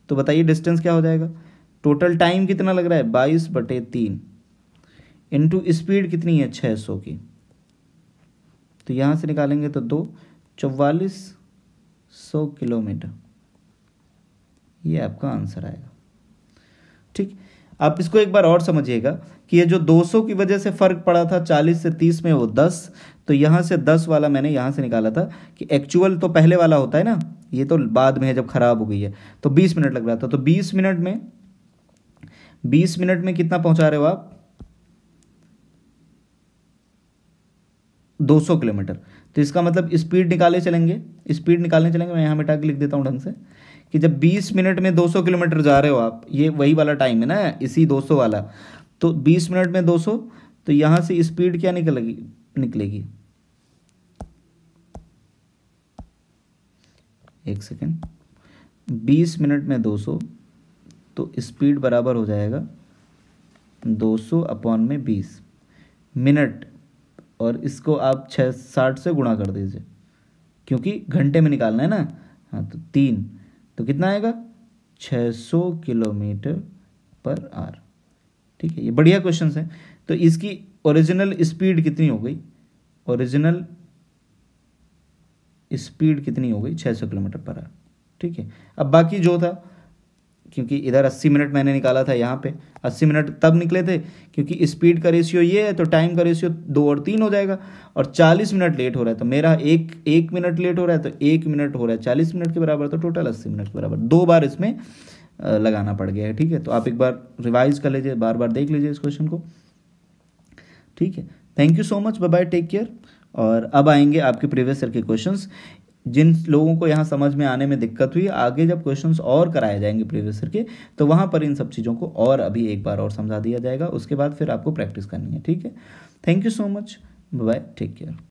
तो बताइए डिस्टेंस क्या हो जाएगा। टोटल टाइम कितना लग रहा है, 22/3 इंटू स्पीड कितनी है, 600 की। तो यहां से निकालेंगे तो 4400 किलोमीटर, ये आपका आंसर आएगा, ठीक। आप इसको एक बार और समझिएगा कि ये जो 200 की वजह से फर्क पड़ा था 40 से 30 में, वो 10, तो यहां से 10 वाला मैंने यहां से निकाला था कि एक्चुअल तो पहले वाला होता है ना, ये तो बाद में है जब खराब हो गई है। तो 20 मिनट लग रहा था, तो 20 मिनट में कितना पहुंचा रहे हो आप, 200 किलोमीटर। तो इसका मतलब स्पीड निकालने चलेंगे, मैं यहां मिटा के लिख देता हूं ढंग से, कि जब 20 मिनट में 200 किलोमीटर जा रहे हो आप, ये वही वाला टाइम है ना, इसी 200 वाला, तो 20 मिनट में 200, तो यहां से स्पीड क्या निकलेगी, एक सेकेंड, 20 मिनट में 200, तो स्पीड बराबर हो जाएगा 200/20 मिनट, और इसको आप 60 से गुणा कर दीजिए, क्योंकि घंटे में निकालना है ना। हाँ, तो 3, तो कितना आएगा 600 किलोमीटर पर आवर। ठीक है, ये बढ़िया क्वेश्चन है। तो इसकी ओरिजिनल स्पीड कितनी हो गई, ओरिजिनल स्पीड कितनी हो गई 600 किलोमीटर पर आवर। ठीक है, अब बाकी जो था, क्योंकि इधर 80 मिनट मैंने निकाला था, यहाँ पे 80 मिनट तब निकले थे क्योंकि स्पीड का रेशियो ये है, तो टाइम का रेशियो 2 और 3 हो जाएगा। और 40 मिनट लेट हो रहा है, तो मेरा एक मिनट लेट हो रहा है, तो 1 मिनट हो रहा है 40 मिनट के बराबर, तो टोटल 80 मिनट के बराबर। 2 बार इसमें लगाना पड़ गया है। ठीक है, तो आप एक बार रिवाइज कर लीजिए, बार बार देख लीजिए इस क्वेश्चन को। ठीक है, thank you so much, bye bye, take care. और अब आएंगे आपके प्रीवियस ईयर के क्वेश्चंस। जिन लोगों को यहाँ समझ में आने में दिक्कत हुई, आगे जब क्वेश्चंस और कराए जाएंगे प्रीवियस ईयर के, तो वहाँ पर इन सब चीज़ों को और अभी एक बार और समझा दिया जाएगा। उसके बाद फिर आपको प्रैक्टिस करनी है। ठीक है, thank you so much, bye bye, take care.